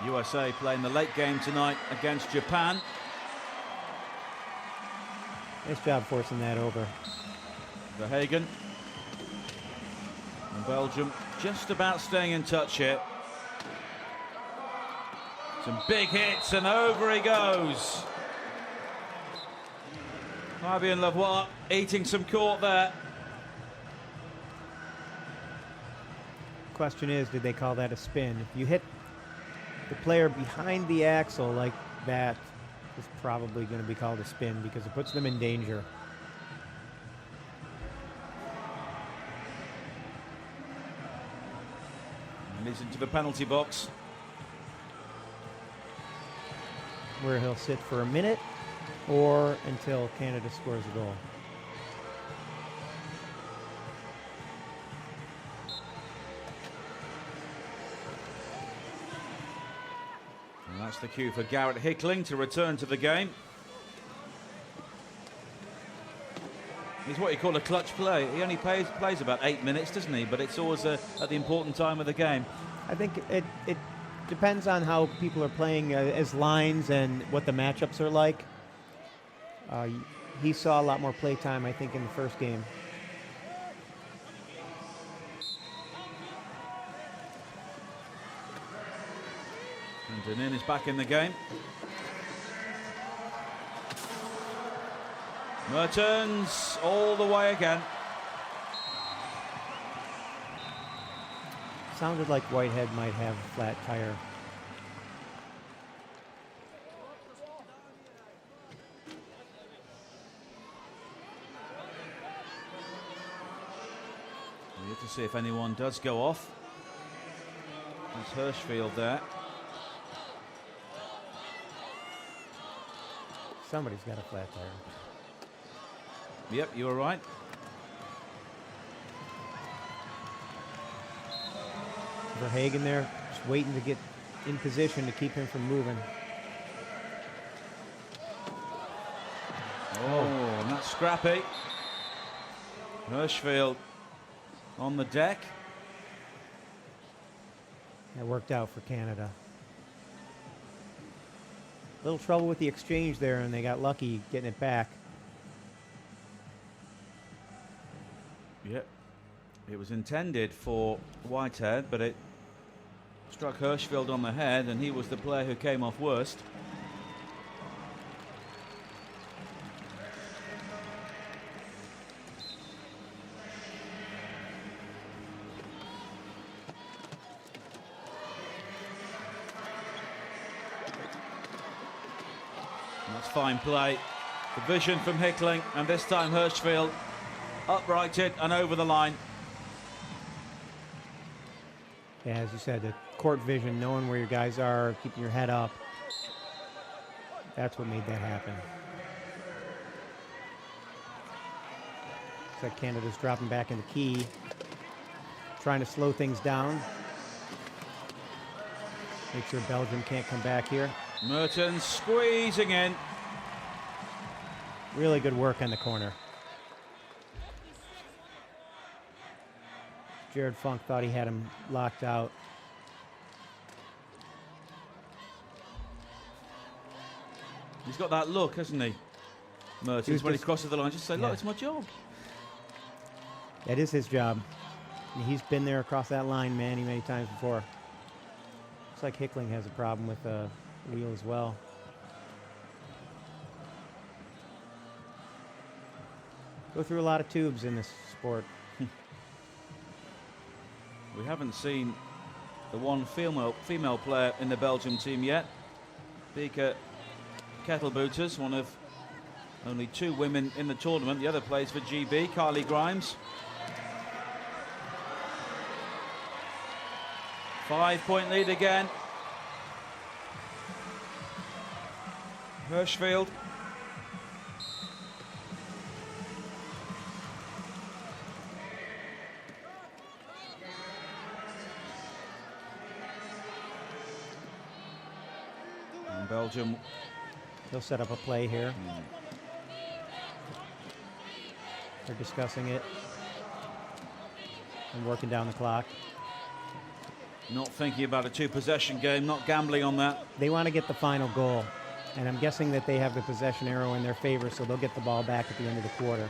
USA playing the late game tonight against Japan. Nice job forcing that over. Verhagen. And Belgium just about staying in touch here. Some big hits and over he goes. Fabien Lavoie eating some court there. Question is, did they call that a spin? If you hit the player behind the axle like that, it's probably going to be called a spin because it puts them in danger. And he's into the penalty box. Where he'll sit for a minute or until Canada scores a goal. And that's the cue for Garrett Hickling to return to the game. He's what you call a clutch play. He only plays about 8 minutes, doesn't he? But it's always at the important time of the game. I think it depends on how people are playing as lines and what the matchups are like. He saw a lot more play time, I think, in the first game. And Denin is back in the game. Mertens all the way again. Sounded like Whitehead might have a flat tire. We have to see if anyone does go off. There's Hirschfield there. Somebody's got a flat tire. Yep, you were right. Verhagen there, just waiting to get in position to keep him from moving. Oh, and that's scrappy. Hirschfield on the deck. That worked out for Canada. A little trouble with the exchange there, and they got lucky getting it back. Yep. It was intended for Whitehead, but it struck Hirschfield on the head, and he was the player who came off worst. And that's fine play. The vision from Hickling, and this time Hirschfield uprighted and over the line. Yeah, as you said, the court vision, knowing where your guys are, keeping your head up. That's what made that happen. like Canada's dropping back in the key, trying to slow things down. Make sure Belgium can't come back here. Mertens squeezing in. Really good work on the corner. Jared Funk thought he had him locked out. He's got that look, hasn't he? Mertens, when he crosses the line, just say, look, it's my job. That is his job. He's been there across that line many, many times before. Looks like Hickling has a problem with the wheel as well. Go through a lot of tubes in this sport. We haven't seen the one female player in the Belgium team yet. Bieke Kettlebooters, one of only 2 women in the tournament. The other plays for GB, Kylie Grimes. 5-point lead again. Hirschfield. And Belgium. He'll set up a play here. They're discussing it and working down the clock. Not thinking about a 2-possession game, not gambling on that. They want to get the final goal, and I'm guessing that they have the possession arrow in their favor, so they'll get the ball back at the end of the quarter.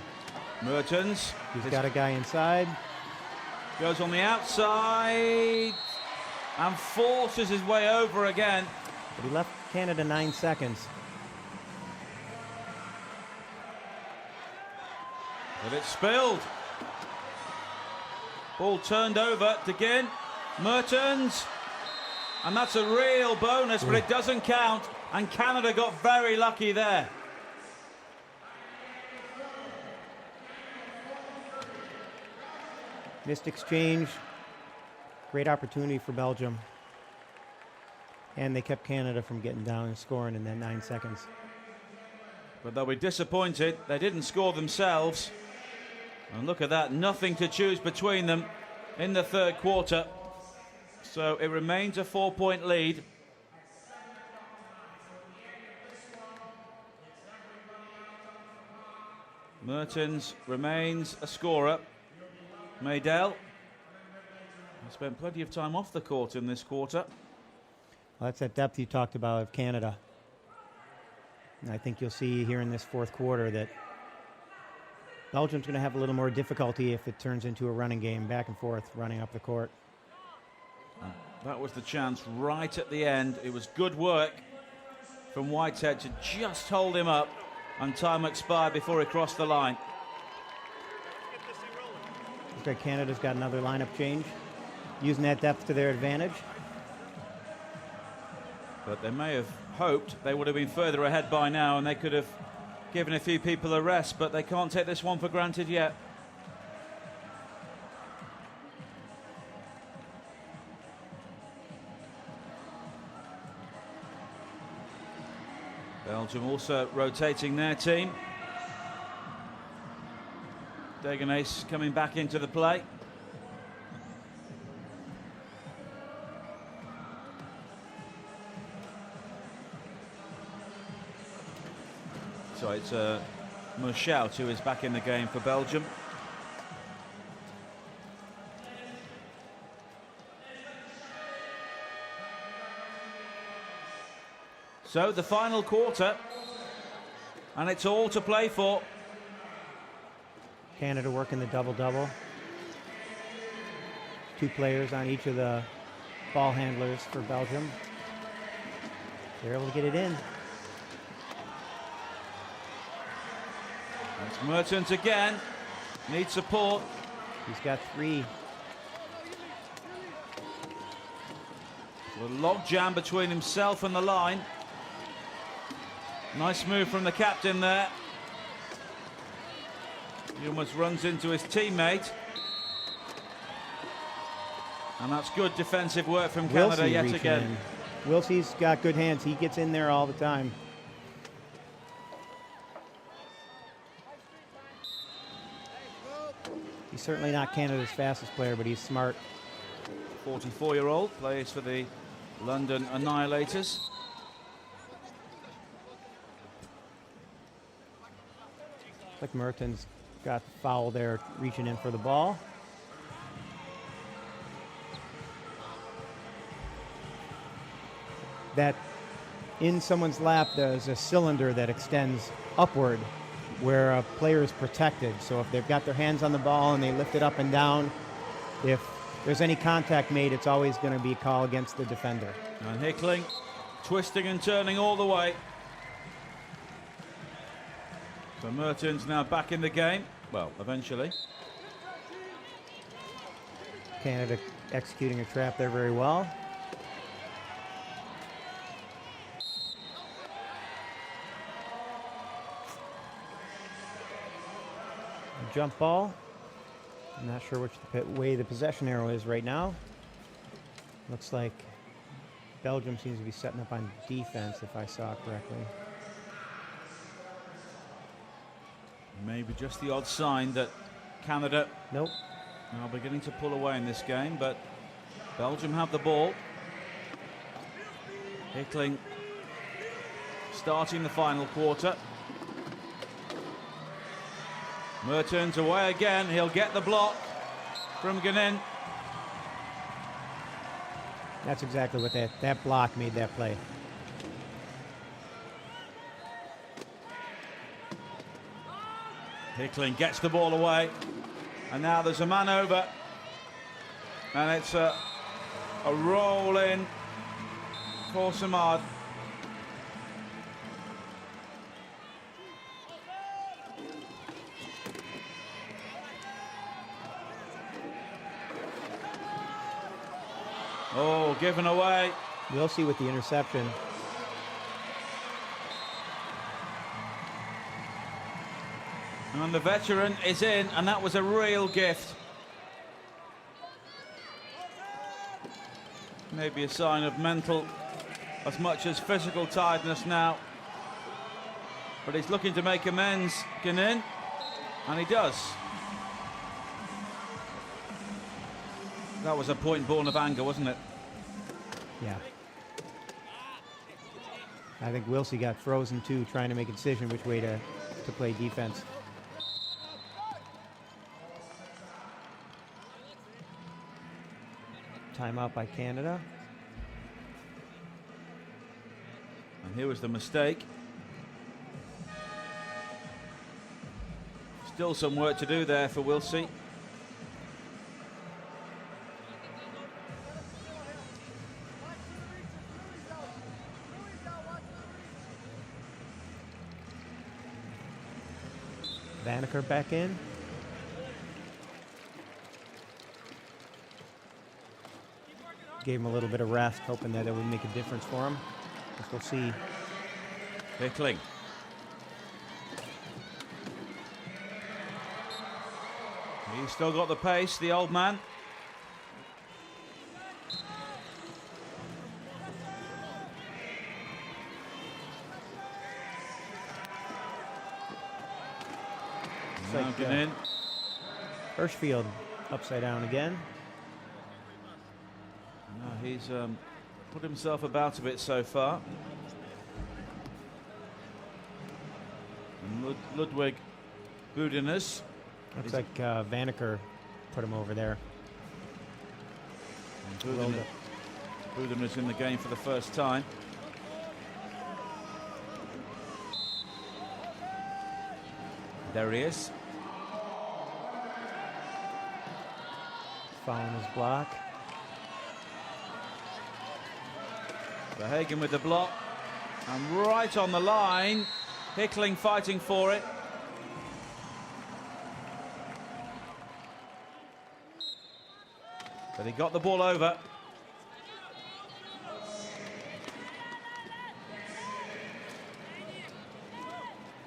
Mertens. He's got a guy inside. Goes on the outside and forces his way over again. But he left Canada 9 seconds. But it's spilled. Ball turned over to Ginn. Mertens. And that's a real bonus, but it doesn't count. And Canada got very lucky there. Missed exchange. Great opportunity for Belgium. And they kept Canada from getting down and scoring in that 9 seconds. But they'll be disappointed. They didn't score themselves. And look at that, nothing to choose between them in the third quarter. So it remains a 4-point lead. Mertens remains a scorer. Maydell has spent plenty of time off the court in this quarter. Well, that's that depth you talked about of Canada. And I think you'll see here in this fourth quarter that Belgium's going to have a little more difficulty if it turns into a running game, back and forth, running up the court. That was the chance right at the end. It was good work from Whitehead to just hold him up, and time expired before he crossed the line. Looks like Canada's got another lineup change, using that depth to their advantage. But they may have hoped they would have been further ahead by now and they could have given a few people a rest, but they can't take this one for granted yet. Belgium also rotating their team. Degenace coming back into the play. So it's Mushout who is back in the game for Belgium. So the final quarter, and it's all to play for. Canada working the double-double. 2 players on each of the ball handlers for Belgium. They're able to get it in. That's Mertens again. Needs support. He's got 3. A log jam between himself and the line. Nice move from the captain there. He almost runs into his teammate. And that's good defensive work from Canada yet again. Wilsey's got good hands. He gets in there all the time. He's certainly not Canada's fastest player, but he's smart. 44-year-old, plays for the London Annihilators. Like Merton's got the foul there, reaching in for the ball. That in someone's lap, there's a cylinder that extends upward where a player is protected. So if they've got their hands on the ball and they lift it up and down, if there's any contact made, it's always going to be a call against the defender. And Hickling twisting and turning all the way. So Merton's now back in the game. Well, eventually. Canada executing a trap there very well. Jump ball. I'm not sure which way the possession arrow is right now. Looks like Belgium seems to be setting up on defense, if I saw correctly. Maybe just the odd sign that Canada Nope. are beginning to pull away in this game, but Belgium have the ball. Hickling starting the final quarter. Merton's away again. He'll get the block from Guenin. That's exactly what that block made that play. Hickling gets the ball away. And now there's a man over. And it's a roll in for Samad. Oh, given away. We'll see with the interception. And the veteran is in, and that was a real gift. Maybe a sign of mental as much as physical tiredness now. But he's looking to make amends, Guenin, and he does. That was a point born of anger, wasn't it? Yeah. I think Wilsey got frozen too, trying to make a decision which way to play defense. Timeout by Canada. And here was the mistake. Still some work to do there for Wilsey. Vaneker back in. Gave him a little bit of rest, hoping that it would make a difference for him. Guess we'll see. Hickling. He's still got the pace, the old man. Now Guenin. Hirschfield upside down again. No, he's put himself about a bit so far. And Ludwig Budenas. Looks like Vaneker put him over there. Budenas in the game for the first time. There he is. Following his block. Verhagen with the block. And right on the line. Hickling fighting for it. But he got the ball over.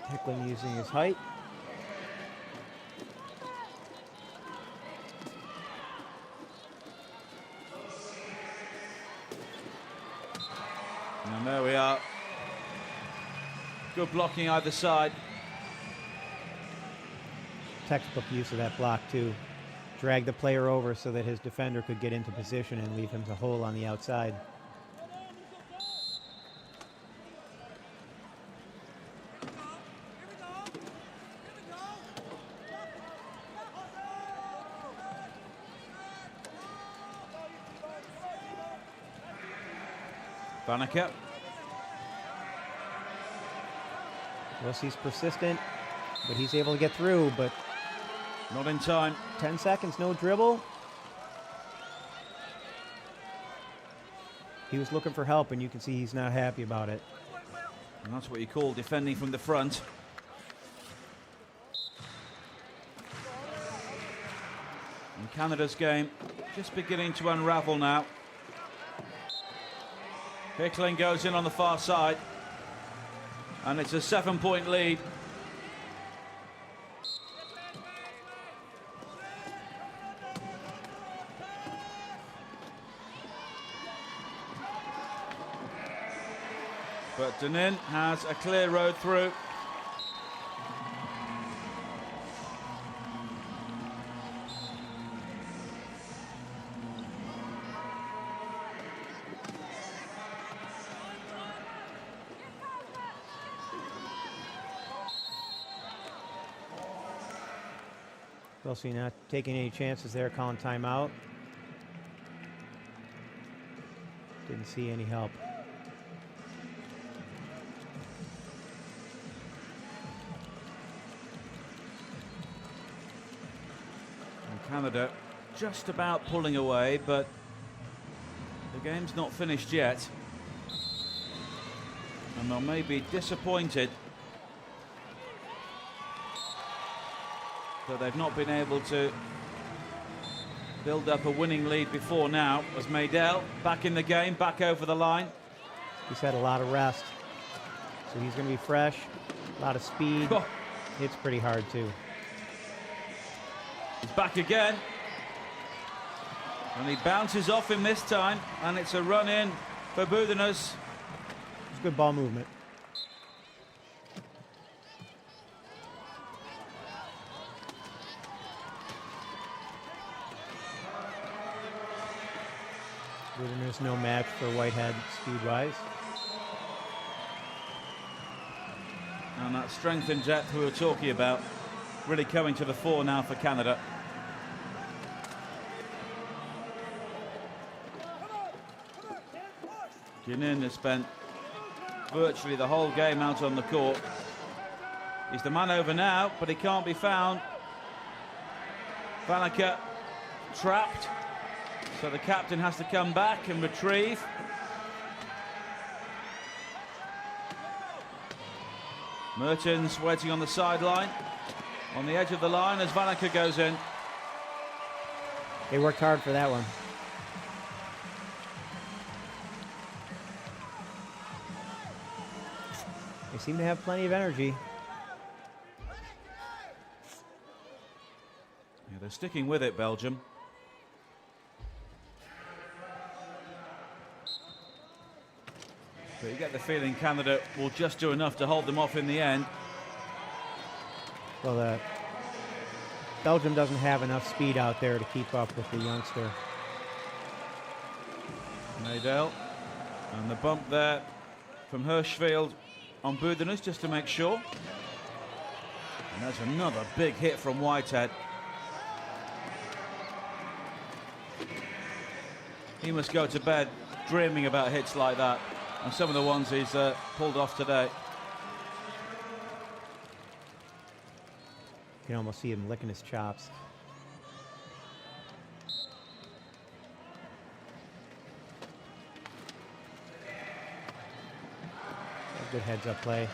Hickling using his height. And there we are. Good blocking either side. Textbook use of that block too. drag the player over so that his defender could get into position and leave him a hole on the outside. Banneker. He's persistent, but he's able to get through, but Not in time. 10 seconds, no dribble. He was looking for help, and you can see he's not happy about it. And that's what you call defending from the front. And Canada's game just beginning to unravel now. Hickling goes in on the far side. And it's a 7-point lead. But Denin has a clear road through. Chelsea not taking any chances there, calling timeout. Didn't see any help. And Canada just about pulling away, but the game's not finished yet. And they'll maybe disappointed that they've not been able to build up a winning lead before now, as Maydell back in the game, back over the line. He's had a lot of rest, so he's going to be fresh, a lot of speed. Oh. Hits pretty hard too. He's back again. And he bounces off him this time, and it's a run in for Budenas. It's good ball movement. There's no match for Whitehead speed-wise. And that strength and depth we were talking about really coming to the fore now for Canada. Denin has spent virtually the whole game out on the court. He's the man over now, but he can't be found. Banneker trapped. So the captain has to come back and retrieve. Mertens waiting on the sideline, on the edge of the line as Banneker goes in. They worked hard for that one. They seem to have plenty of energy. Yeah, they're sticking with it, Belgium. But you get the feeling Canada will just do enough to hold them off in the end. Well, Belgium doesn't have enough speed out there to keep up with the youngster. Maydell, and the bump there from Hirschfeld on Budenas just to make sure. And that's another big hit from Whitehead. He must go to bed dreaming about hits like that. And some of the ones he's pulled off today. You can almost see him licking his chops. Good heads-up play.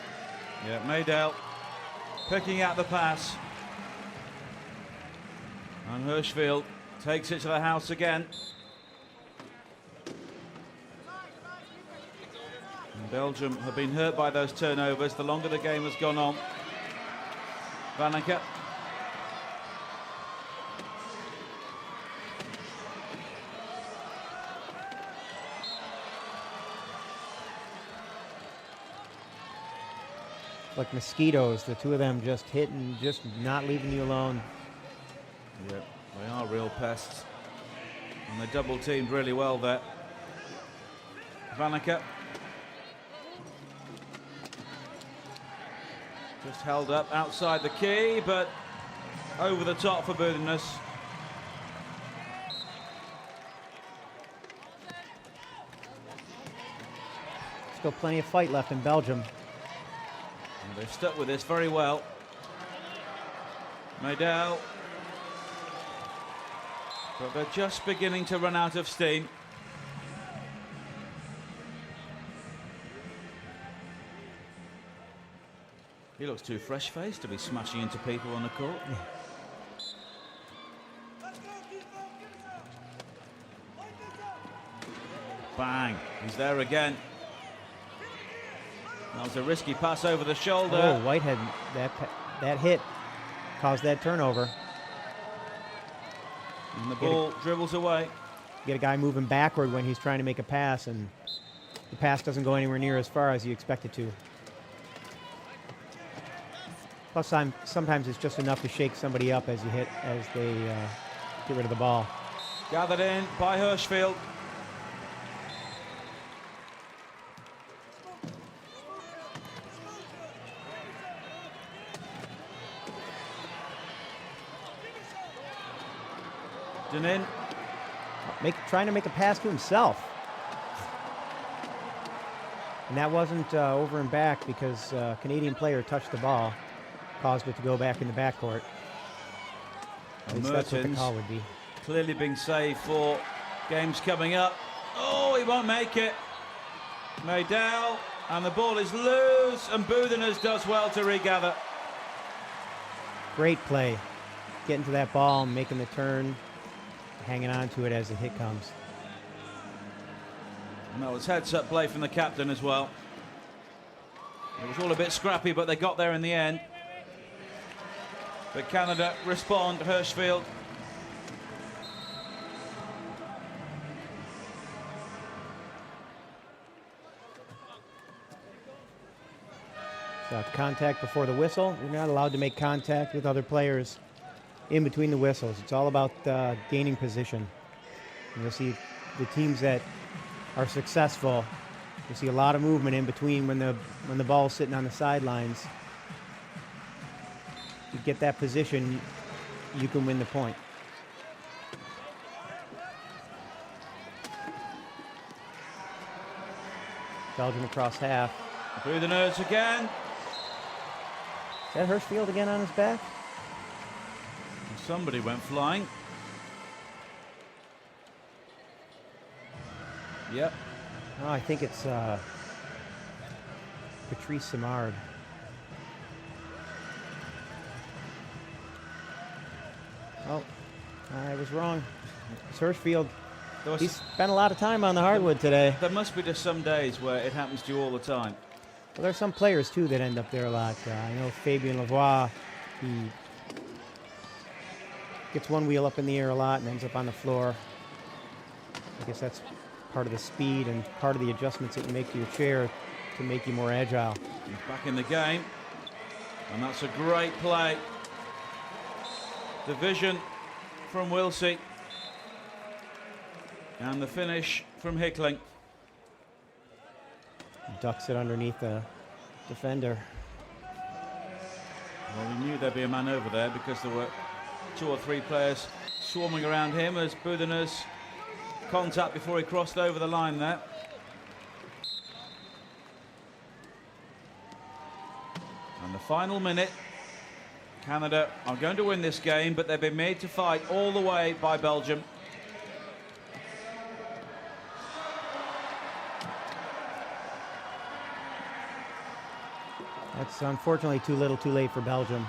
Yeah, Maydell picking out the pass. And Hirschfeld takes it to the house again. Belgium have been hurt by those turnovers the longer the game has gone on. Banneker. Like mosquitoes, the two of them just hitting, just not leaving you alone. Yeah. They are real pests. And they double teamed really well there. Vanica. Just held up outside the key, but over the top for Budenas. Still plenty of fight left in Belgium. And they've stuck with this very well. Medel. But they're just beginning to run out of steam. He looks too fresh-faced to be smashing into people on the court. Bang, he's there again. That was a risky pass over the shoulder. Oh, Whitehead, that hit caused that turnover. And the ball dribbles away. Get a guy moving backward when he's trying to make a pass, and the pass doesn't go anywhere near as far as you expect it to. Plus, sometimes it's just enough to shake somebody up as they get rid of the ball. Gathered in by Hirschfield. Denin. Trying to make a pass to himself. And that wasn't over and back because a Canadian player touched the ball, caused it to go back in the backcourt. At least that's what the call would be. Clearly being saved for games coming up. Oh, he won't make it. Medel, and the ball is loose, and Budenas does well to regather. Great play. Getting to that ball, making the turn, hanging on to it as the hit comes. And that was heads-up play from the captain as well. It was all a bit scrappy, but they got there in the end. But Canada respond, Hirschfield. So contact before the whistle. You're not allowed to make contact with other players in between the whistles. It's all about gaining position. And you'll see the teams that are successful, you see a lot of movement in between when the ball's sitting on the sidelines. You get that position, you can win the point. Belgium across half. Budenas again. Is that Hirschfield again on his back? Somebody went flying. Yep. Oh, I think it's Patrice Simard. Oh, I was wrong. It's Hirschfield. He's spent a lot of time on the hardwood today. There must be just some days where it happens to you all the time. Well, there's some players, too, that end up there a lot. I know Fabien Lavoie, he gets one wheel up in the air a lot and ends up on the floor. I guess that's part of the speed and part of the adjustments that you make to your chair to make you more agile. He's back in the game, and that's a great play. The vision from Wilsey, and the finish from Hickling. Ducks it underneath the defender. Well, we knew there'd be a man over there because there were 2 or 3 players swarming around him as Budenas contact before he crossed over the line there. And the final minute. Canada are going to win this game, but they've been made to fight all the way by Belgium. That's unfortunately too little too late for Belgium.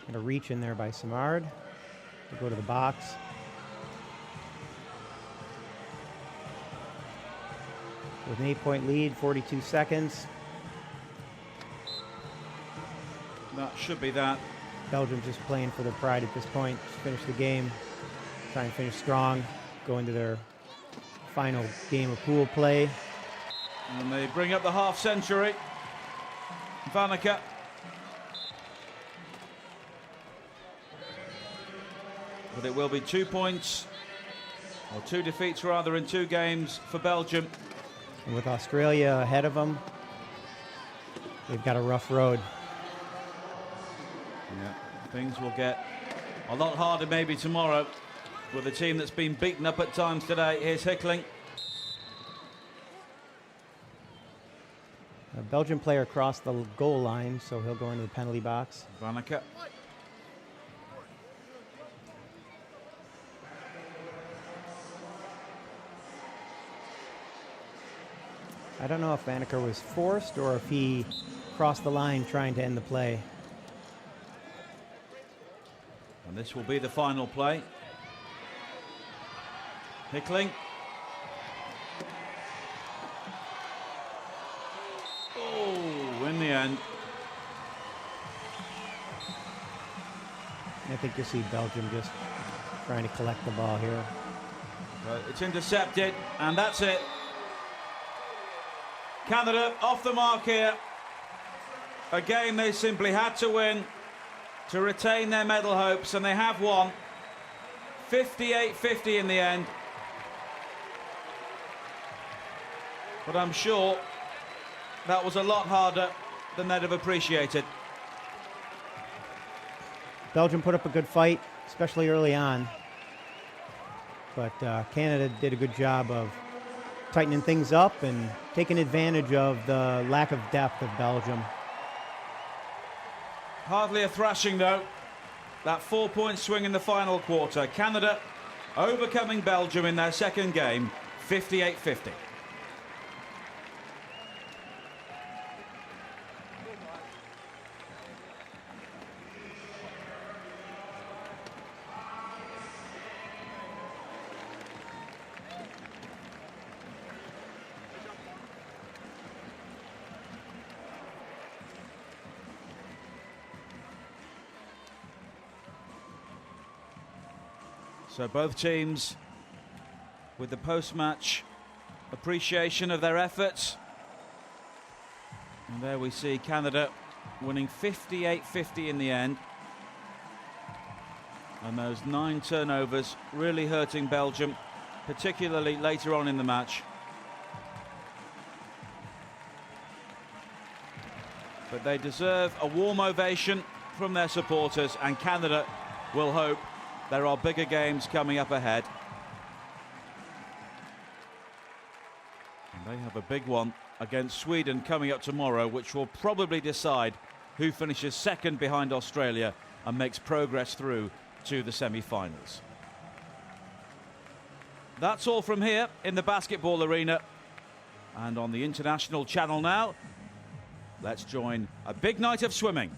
Got a reach in there by Simard to go to the box. With an 8-point lead, 42 seconds. That should be that. Belgium just playing for their pride at this point. Just finish the game, try and finish strong, go into their final game of pool play. And they bring up the half century. Vanica. But it will be 2 points, or 2 defeats rather, in 2 games for Belgium. And with Australia ahead of them, they've got a rough road. Yeah, things will get a lot harder maybe tomorrow with a team that's been beaten up at times today. Here's Hickling. A Belgian player crossed the goal line, so he'll go into the penalty box. Vanacker. I don't know if Vanacker was forced or if he crossed the line trying to end the play. And this will be the final play. Hickling. Oh, in the end. I think you'll see Belgium just trying to collect the ball here. It's intercepted, and that's it. Canada off the mark here. A game they simply had to win to retain their medal hopes, and they have won. 58-50 in the end. But I'm sure that was a lot harder than they'd have appreciated. Belgium put up a good fight, especially early on. But Canada did a good job of tightening things up and taking advantage of the lack of depth of Belgium. Hardly a thrashing, though. That 4-point swing in the final quarter. Canada overcoming Belgium in their second game, 58-50. So both teams with the post-match appreciation of their efforts. And there we see Canada winning 58-50 in the end. And those 9 turnovers really hurting Belgium, particularly later on in the match. But they deserve a warm ovation from their supporters, and Canada will hope there are bigger games coming up ahead. And they have a big one against Sweden coming up tomorrow, which will probably decide who finishes second behind Australia and makes progress through to the semi-finals. That's all from here in the basketball arena. And on the international channel now, let's join a big night of swimming.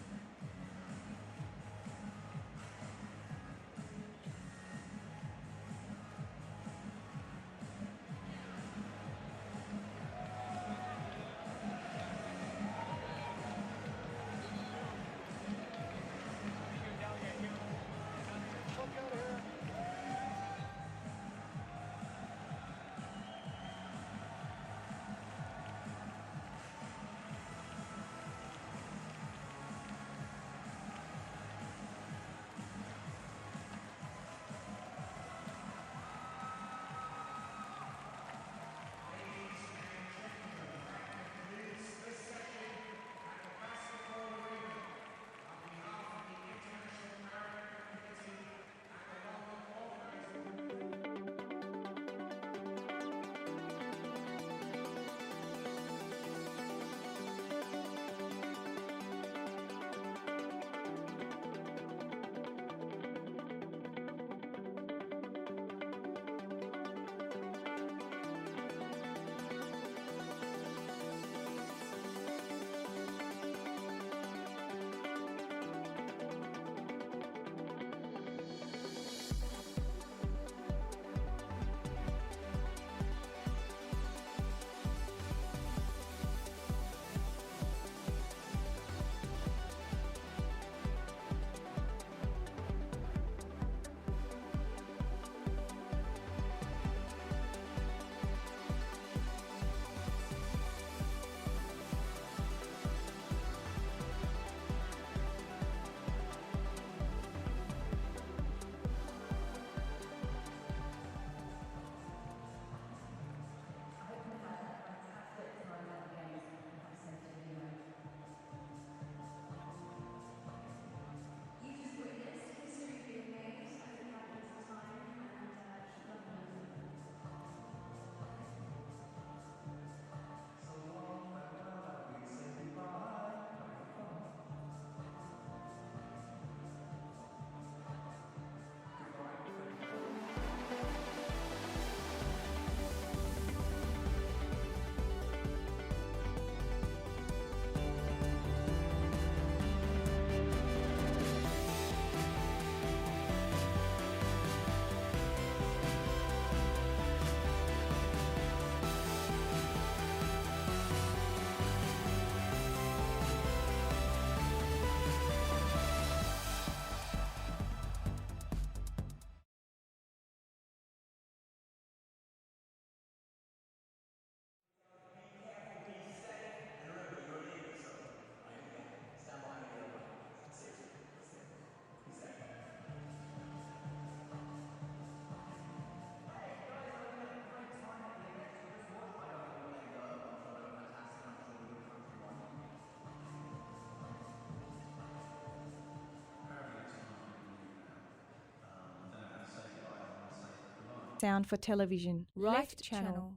Sound for television. Left channel.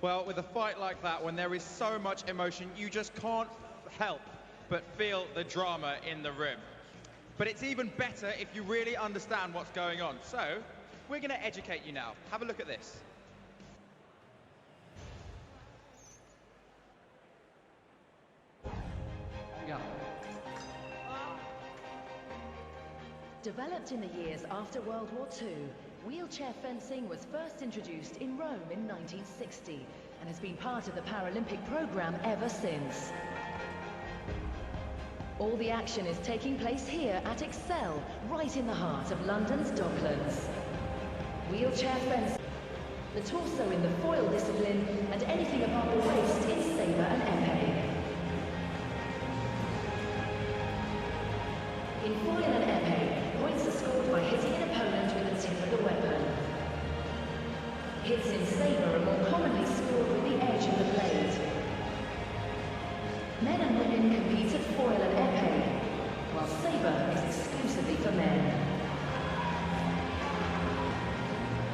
Well, with a fight like that, when there is so much emotion, you just can't help but feel the drama in the room. But it's even better if you really understand what's going on. So, we're going to educate you now. Have a look at this. Go. Developed in the years after World War II, wheelchair fencing was first introduced in Rome in 1960 and has been part of the Paralympic program ever since. All the action is taking place here at Excel, right in the heart of London's Docklands. Wheelchair fencing, the torso in the foil discipline, and anything above the waist in sabre and épée. In foil and épée, points are scored by hitting an opponent with the tip of the weapon. Hits in sabre are more commonly scored with the edge of the blade. Men and women compete at foil and épée, while sabre is exclusively for men.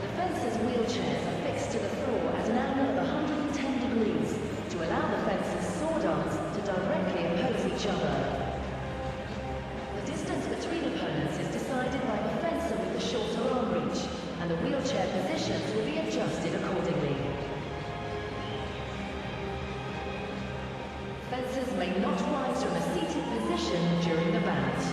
The fencers' wheelchairs are fixed to the floor at an angle of 110 degrees to allow the fencers' sword arms to directly oppose each other. The distance between opponents is decided by the fencer with the shorter arm reach, and the wheelchair positions will be adjusted accordingly. Fencers may not rise from a seated position during the bout.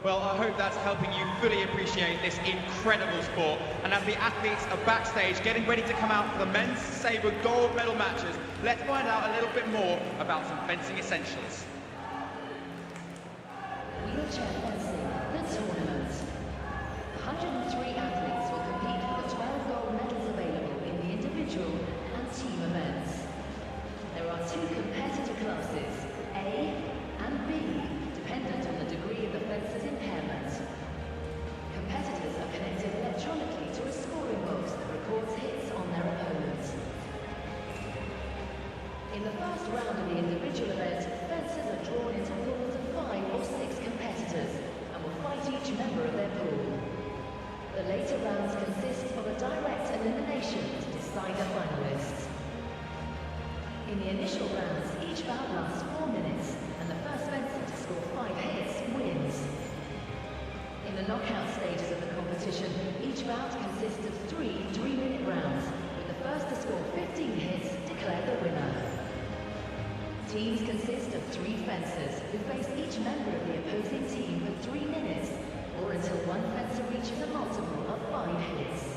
Well, I hope that's helping you fully appreciate this incredible sport. And as the athletes are backstage getting ready to come out for the men's sabre gold medal matches, let's find out a little bit more about some fencing essentials. Wheelchair fencing, the tournament. 103 athletes will compete for the 12 gold medals available in the individual and team events. There are two competitor classes, A and B, dependent on the degree of the fencer's impairment. Competitors are connected electronically to a scoring box that records hits on their opponents. In the first round of the individual event, fencers are drawn into pools of 5 or 6 competitors and will fight each member of their pool. The later rounds consist of a direct elimination to decide the finalists. In the initial rounds, each bout lasts 4 minutes, and the first fencer to score 5 hits wins. In the knockout stages of the competition, each bout consists of 3 3-minute rounds, with the first to score 15 hits declared the winner. Teams consist of 3 fencers who face each member of the opposing team for 3 minutes, or until one fencer reaches a multiple of 5 hits.